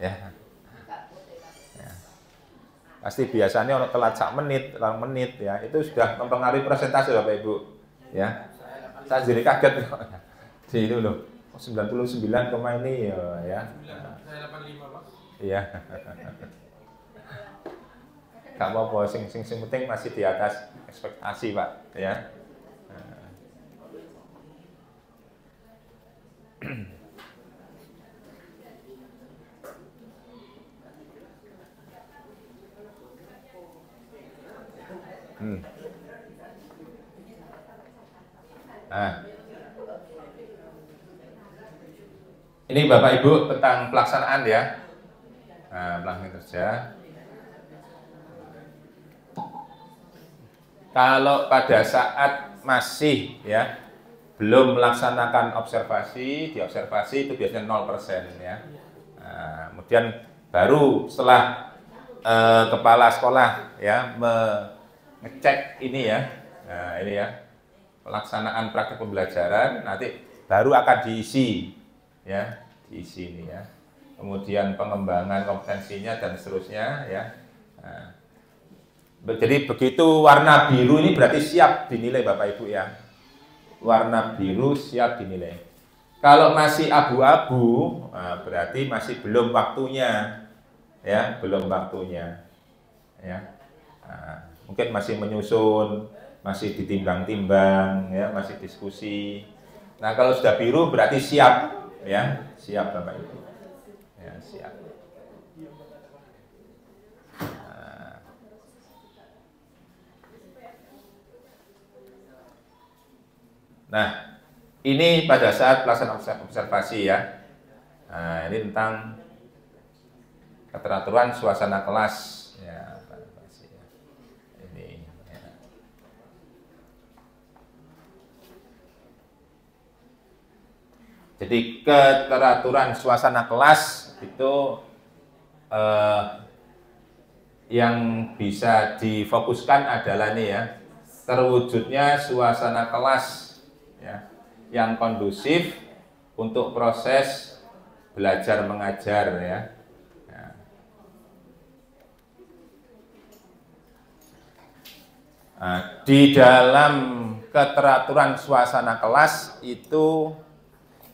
ya. Ya. Pasti biasanya orang telat 1 menit, 2 menit ya, itu sudah mempengaruhi persentase Bapak Ibu ya. Saya jadi kaget di itu loh, 99, ini ya. Saya 85 Pak. Iya. Gak apa-apa, sing penting masih di atas ekspektasi Pak ya. Nah, ini Bapak Ibu tentang pelaksanaan ya. Nah, pelaksanaan kerja. Kalau pada saat masih ya belum melaksanakan observasi, di observasi itu biasanya 0% ya. Nah, kemudian baru setelah kepala sekolah ya mengecek ini ya, nah ini ya pelaksanaan praktek pembelajaran, nanti baru akan diisi ya, diisi ini ya. Kemudian pengembangan kompetensinya dan seterusnya ya. Nah, jadi begitu warna biru ini berarti siap dinilai Bapak Ibu ya. Warna biru siap dinilai. Kalau masih abu-abu, nah berarti masih belum waktunya ya, belum waktunya ya. Nah, mungkin masih menyusun, masih ditimbang-timbang ya, masih diskusi. Nah, kalau sudah biru berarti siap ya, siap Bapak Ibu. Ya, siap. Nah, ini pada saat pelaksanaan observasi ya. Nah, ini tentang keteraturan suasana kelas ya. Ini ya. Jadi keteraturan suasana kelas itu yang bisa difokuskan adalah ini ya, terwujudnya suasana kelas ya, yang kondusif untuk proses belajar mengajar ya. Nah, di dalam keteraturan suasana kelas itu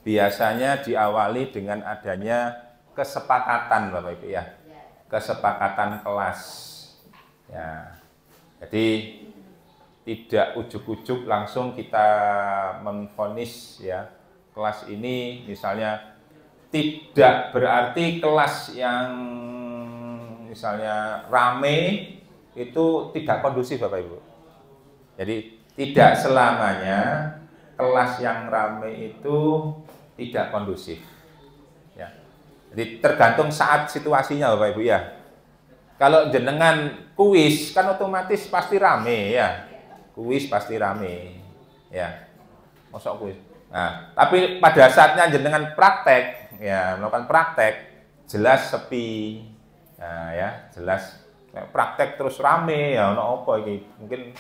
biasanya diawali dengan adanya kesepakatan Bapak Ibu ya, kesepakatan kelas ya. Jadi tidak ujuk-ujuk langsung kita memvonis ya, kelas ini misalnya tidak berarti kelas yang misalnya rame itu tidak kondusif Bapak Ibu. Jadi tidak selamanya kelas yang ramai itu tidak kondusif. Ya. Jadi tergantung saat situasinya Bapak Ibu ya. Kalau jenengan kuis kan otomatis pasti rame ya. Kuis pasti rame ya. Mosok kuis. Nah, tapi pada saatnya jenengan praktek ya, melakukan praktek jelas sepi. Nah, ya, jelas praktek terus rame ya ono apa iki? Mungkin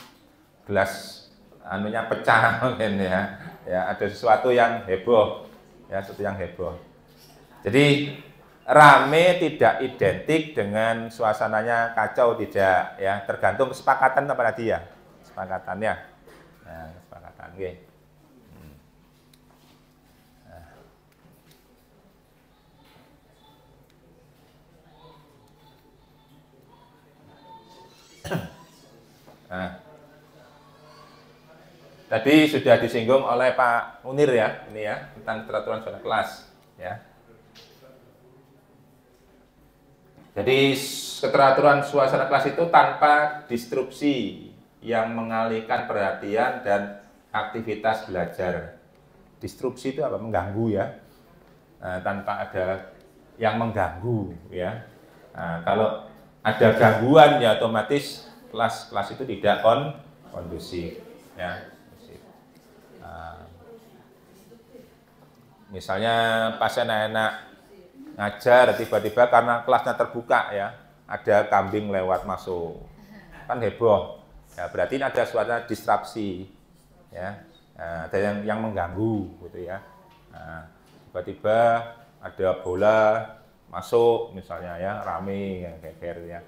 gelas anunya pecah mungkin ya. Ya, ada sesuatu yang heboh. Ya, sesuatu yang heboh. Jadi rame tidak identik dengan suasananya kacau, tidak ya, tergantung kesepakatan apa tadi ya, kesepakatannya. Nah, kesepakatan nggih. Nah, tadi sudah disinggung oleh Pak Munir ya, ini ya, tentang peraturan suasana kelas ya. Jadi keteraturan suasana kelas itu tanpa disrupsi yang mengalihkan perhatian dan aktivitas belajar. Disrupsi itu apa? Mengganggu ya. Nah, tanpa ada yang mengganggu ya. Nah, kalau ada gangguan ya otomatis kelas itu tidak kondusif ya. Nah, misalnya pas anak-anak ngajar tiba-tiba karena kelasnya terbuka ya, ada kambing lewat masuk, kan heboh ya, berarti ada suatu disrupsi ya. Nah, ada yang mengganggu gitu ya. Nah, tiba-tiba ada bola masuk misalnya ya, rame ya, geger ya.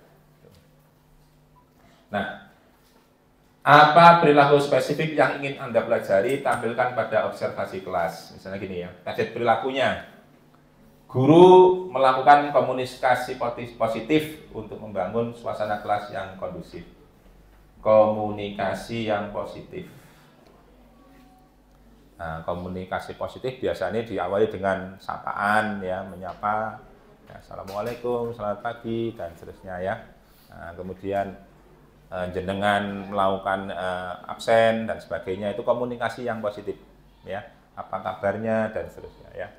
Nah, apa perilaku spesifik yang ingin Anda pelajari, tampilkan pada observasi kelas. Misalnya gini ya, target perilakunya. Guru melakukan komunikasi positif untuk membangun suasana kelas yang kondusif. Komunikasi yang positif. Nah, komunikasi positif biasanya diawali dengan sapaan ya, menyapa, ya, assalamualaikum, selamat pagi dan seterusnya ya. Nah, kemudian jenengan melakukan absen dan sebagainya, itu komunikasi yang positif ya. Apa kabarnya dan seterusnya ya.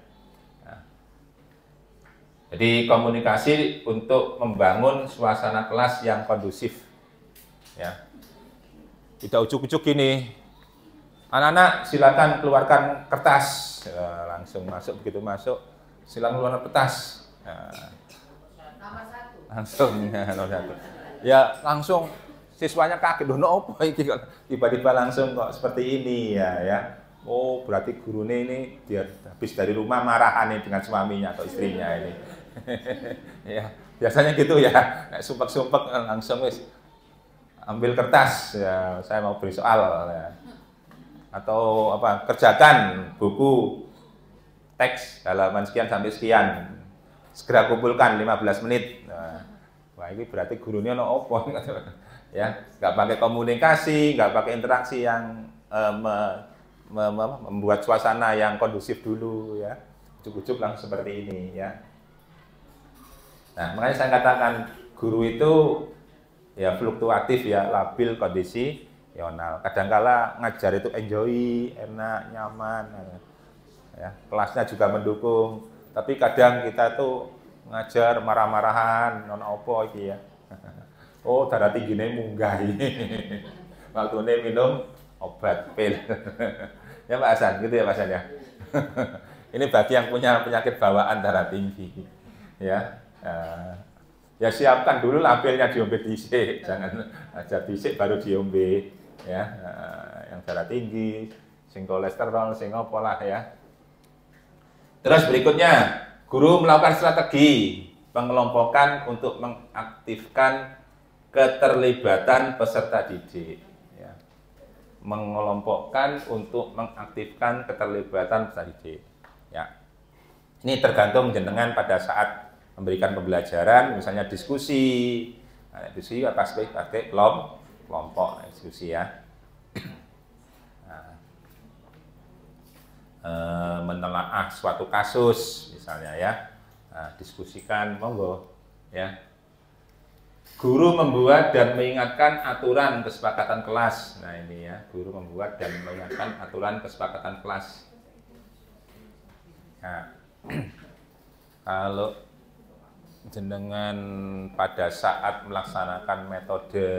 Jadi komunikasi untuk membangun suasana kelas yang kondusif, ya. Tidak ujuk-ujuk gini, anak-anak silakan keluarkan kertas, ya, langsung masuk, begitu masuk, silakan keluarkan kertas, ya. Langsung, ya, ya langsung siswanya kaget, no apa ini tiba-tiba langsung kok seperti ini ya. Oh berarti gurunya ini dia habis dari rumah marahan dengan suaminya atau istrinya ini. Ya, biasanya gitu ya, sumpek-sumpek langsung wis ambil kertas ya, saya mau beri soal ya. Atau apa, kerjakan buku teks halaman sekian sampai sekian, segera kumpulkan 15 menit. Nah, wah ini berarti gurunya no opo ya, nggak pakai komunikasi, nggak pakai interaksi yang membuat suasana yang kondusif dulu ya, ujuk-ujuk langsung seperti ini ya. Nah, makanya saya katakan guru itu ya fluktuatif ya, labil, kondisional. Kadangkala ngajar itu enjoy, enak, nyaman, ya. Kelasnya juga mendukung. Tapi kadang kita tuh ngajar marah-marahan, non opo iki ya. Oh, darah tingginya munggah ini. Waktunya minum obat pil. Ya Pak Hasan, gitu ya Pak Hasan ya. Ini bagi yang punya penyakit bawaan darah tinggi, ya. Ya siapkan dulu lah pilnya diombe dhisik, jangan aja dhisik baru diombe ya. Yang darah tinggi, sing kolesterol, sing apa lah ya. Terus berikutnya, guru melakukan strategi pengelompokan untuk mengaktifkan keterlibatan peserta didik ya. Mengelompokkan untuk mengaktifkan keterlibatan peserta didik ya. Ini tergantung jenengan pada saat memberikan pembelajaran, misalnya diskusi. Nah, diskusi pakai kelompok diskusi ya. Nah, menelaah suatu kasus misalnya ya. Nah, diskusikan monggo ya. Guru membuat dan mengingatkan aturan kesepakatan kelas. Nah ini ya, guru membuat dan mengingatkan aturan kesepakatan kelas. Nah, kalau jenengan pada saat melaksanakan metode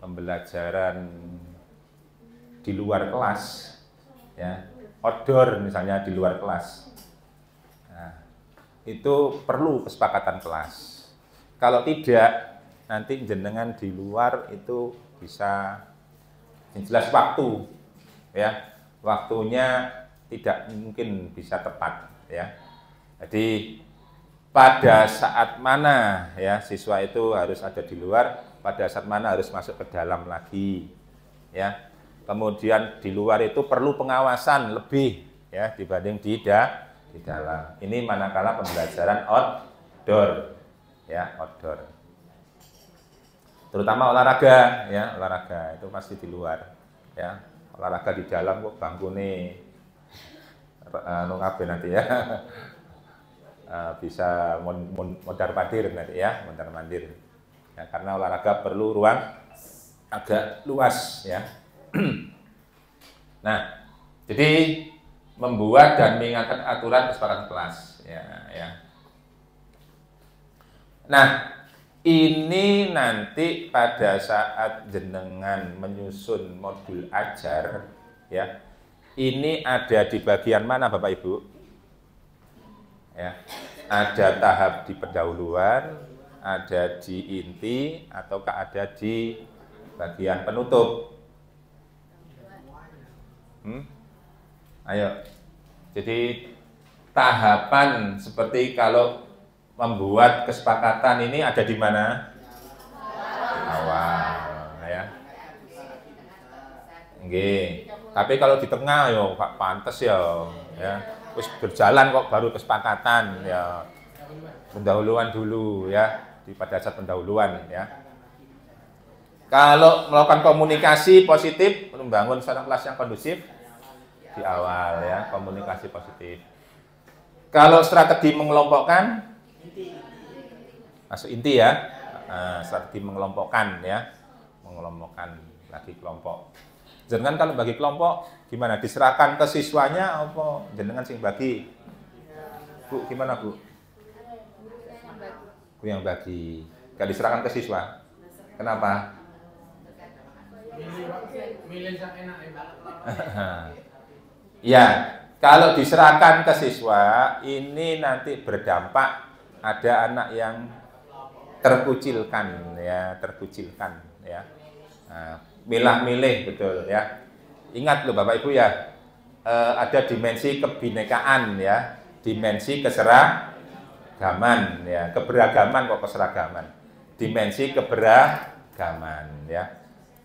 pembelajaran di luar kelas, ya, outdoor misalnya di luar kelas, nah, itu perlu kesepakatan kelas. Kalau tidak, nanti jenengan di luar itu bisa, yang jelas waktu, ya, waktunya tidak mungkin bisa tepat, ya. Jadi pada saat mana ya siswa itu harus ada di luar, pada saat mana harus masuk ke dalam lagi, ya. Kemudian di luar itu perlu pengawasan lebih ya dibanding di dalam. Ini manakala pembelajaran outdoor, ya, outdoor. Terutama olahraga, ya, olahraga itu pasti di luar, ya. Olahraga di dalam kok bangkune nanti ya. Bisa mondar mandir nanti ya, mondar mandir. Ya, karena olahraga perlu ruang agak luas ya. Nah, jadi membuat dan mengingatkan aturan kesepakatan kelas ya, ya. Nah, ini nanti pada saat jenengan menyusun modul ajar ya. Ini ada di bagian mana Bapak Ibu? Ya. Ada tahap di pendahuluan, ada di inti, ataukah ada di bagian penutup? Ayo. Jadi tahapan seperti kalau membuat kesepakatan ini ada di mana? Awal, ya. Nggih. Tapi kalau di tengah yo Pak pantes ya. Terus berjalan kok baru kesepakatan ya. Pendahuluan dulu ya, pada saat pendahuluan ya. Kalau melakukan komunikasi positif, membangun suasana kelas yang kondusif di awal ya, komunikasi positif. Kalau strategi mengelompokkan, masuk inti ya, strategi mengelompokkan ya, mengelompokkan lagi kelompok. Jenengan kalau bagi kelompok gimana? Diserahkan ke siswanya apa jenengan sing bagi? Bu, gimana Bu? Bu yang bagi. Gak diserahkan ke siswa. Kenapa? Milih yang enak ya, kalau diserahkan ke siswa, ini nanti berdampak ada anak yang terkucilkan ya, terkucilkan ya. Nah, milah-milih betul ya. Ingat loh Bapak Ibu ya, ada dimensi kebinekaan ya, dimensi keseragaman ya, keberagaman kok keseragaman, dimensi keberagaman ya.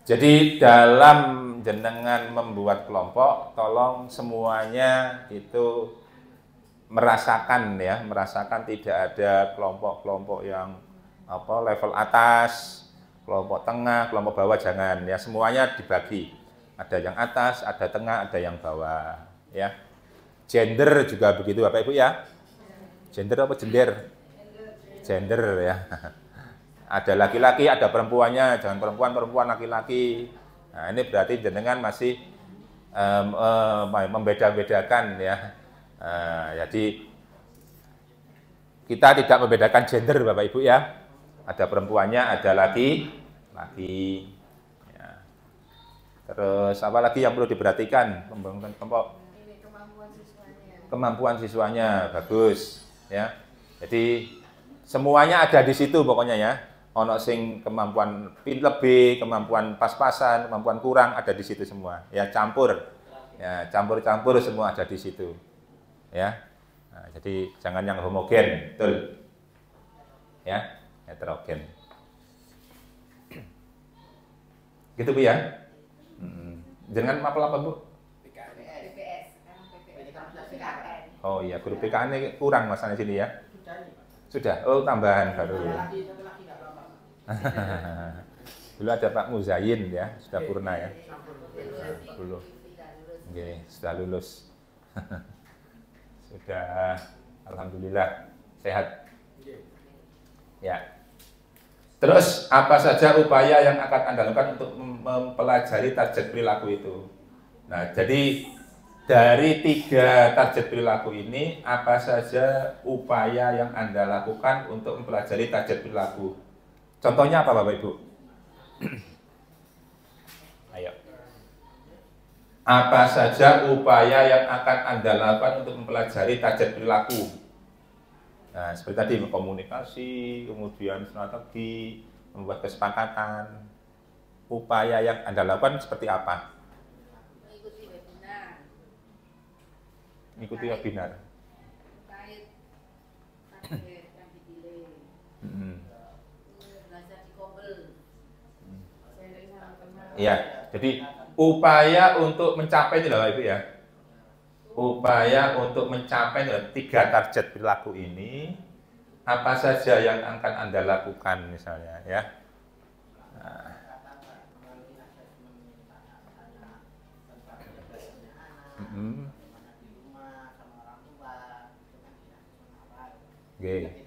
Jadi dalam jenengan membuat kelompok, tolong semuanya itu merasakan ya, merasakan tidak ada kelompok-kelompok yang apa level atas, kelompok tengah, kelompok bawah, jangan ya, semuanya dibagi. Ada yang atas, ada tengah, ada yang bawah ya. Gender juga begitu Bapak Ibu ya. Gender apa gender? Gender ya. Ada laki-laki, ada perempuannya, jangan perempuan, laki-laki. Nah, ini berarti jenengan masih membeda-bedakan ya. Jadi kita tidak membedakan gender Bapak Ibu ya. Ada perempuannya, ada laki-laki. Ya. Terus apa lagi yang perlu diperhatikan? Pembangunan kelompok. Kemampuan siswanya bagus, ya. Jadi semuanya ada di situ pokoknya ya. Ono sing kemampuan lebih, kemampuan pas-pasan, kemampuan kurang ada di situ semua. Ya campur, ya campur-campur semua ada di situ. Ya. Nah, jadi jangan yang homogen, betul. Ya. Heterogen. Gitu Bu ya. Jangan apa Bu? Oh iya, guru PKN ini kurang masalah sini ya. Sudah. Oh, tambahan baru. Dulu ada Pak Muzayin ya, sudah purna ya. Belum. Oke, sudah lulus. Sudah, alhamdulillah sehat. Ya. Terus apa saja upaya yang akan Anda lakukan untuk mempelajari target perilaku itu? Nah, jadi dari 3 target perilaku ini, apa saja upaya yang Anda lakukan untuk mempelajari target perilaku? Contohnya apa Bapak Ibu? Ayo. Apa saja upaya yang akan Anda lakukan untuk mempelajari target perilaku? Nah, seperti tadi, komunikasi, kemudian strategi, membuat kesepakatan. Upaya yang Anda lakukan seperti apa? Mengikuti webinar. Mengikuti webinar. Terkait target yang dipilih. Belajar di Kobel. Sharing sama teman. Iya, jadi upaya untuk mencapai itu Bapak Ibu ya. Upaya untuk mencapai 3 target perilaku ini, apa saja yang akan Anda lakukan misalnya ya. Nah. Okay.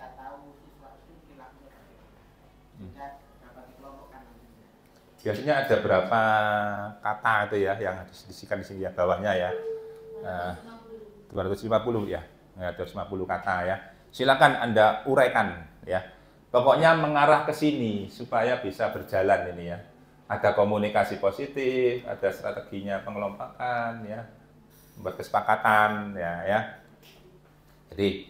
Biasanya ada berapa kata itu ya yang disisikan di sini ya bawahnya ya. 250 ya, 250 kata ya. Silakan Anda uraikan ya. Pokoknya mengarah ke sini supaya bisa berjalan ini ya. Ada komunikasi positif, ada strateginya pengelompokan ya, membuat kesepakatan ya. Jadi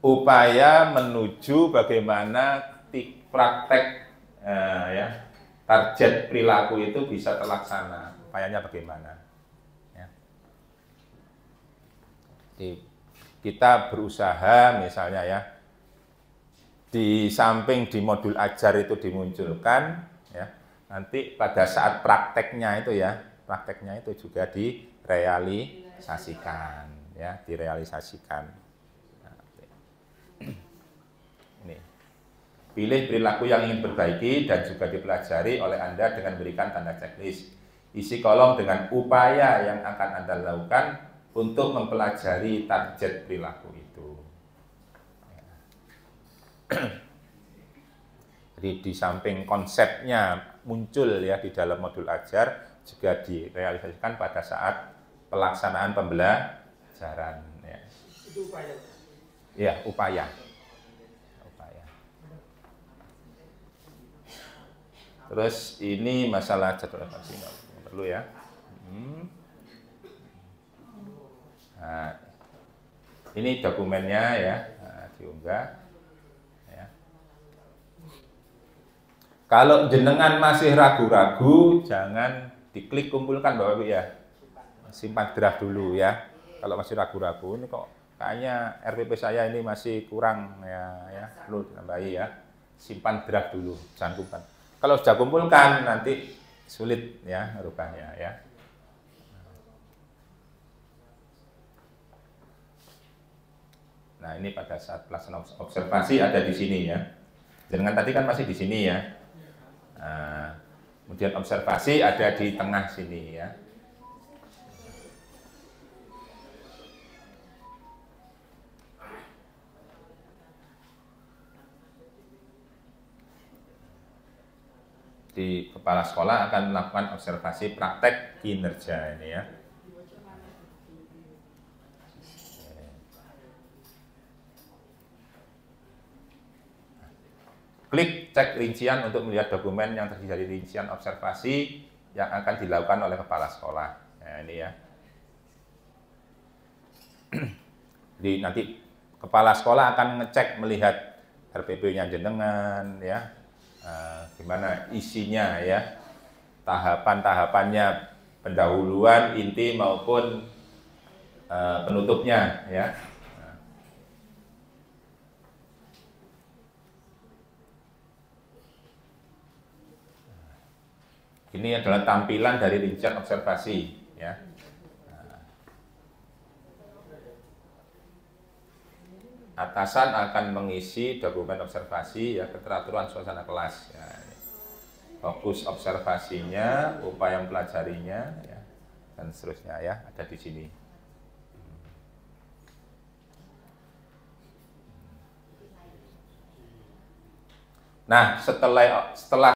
upaya menuju bagaimana praktek ya target perilaku itu bisa terlaksana. Upayanya bagaimana? Kita berusaha misalnya ya, di samping di modul ajar itu dimunculkan ya, nanti pada saat prakteknya itu ya, prakteknya itu juga direalisasikan ya, direalisasikan. Nah, ini pilih perilaku yang ingin perbaiki dan juga dipelajari oleh Anda dengan berikan tanda checklist. Isi kolom dengan upaya yang akan Anda lakukan untuk mempelajari target perilaku itu. Jadi di samping konsepnya muncul ya di dalam modul ajar, juga direalisasikan pada saat pelaksanaan pembelajaran. Ya. Itu upaya. Ya, upaya. Terus ini masalah jadwal evaluasi, nggak perlu ya. Nah, ini dokumennya ya, diunggah. Ya. Kalau jenengan masih ragu-ragu, jangan diklik kumpulkan Bapak Ibu ya. Simpan draft dulu ya. Kalau masih ragu-ragu, ini kok kayaknya RPP saya ini masih kurang ya, perlu ditambahi ya. Simpan draft dulu, jangan kumpulkan. Kalau sudah kumpulkan nanti sulit ya merubahnya ya. Nah, ini pada saat pelaksanaan observasi ada di sini ya. Jangan tadi kan masih di sini ya. Nah, kemudian observasi ada di tengah sini ya. Di kepala sekolah akan melakukan observasi praktek kinerja ini ya. Klik cek rincian untuk melihat dokumen yang terdiri dari rincian observasi yang akan dilakukan oleh kepala sekolah. Nah, ini ya. Jadi nanti kepala sekolah akan ngecek melihat RPP-nya jenengan ya. Gimana isinya ya. Tahapan-tahapannya, pendahuluan, inti maupun penutupnya ya. Ini adalah tampilan dari rincian observasi ya. Atasan akan mengisi dokumen observasi ya, keteraturan suasana kelas ya. Fokus observasinya, upaya mempelajarinya ya, dan seterusnya ya, ada di sini. Nah, setelah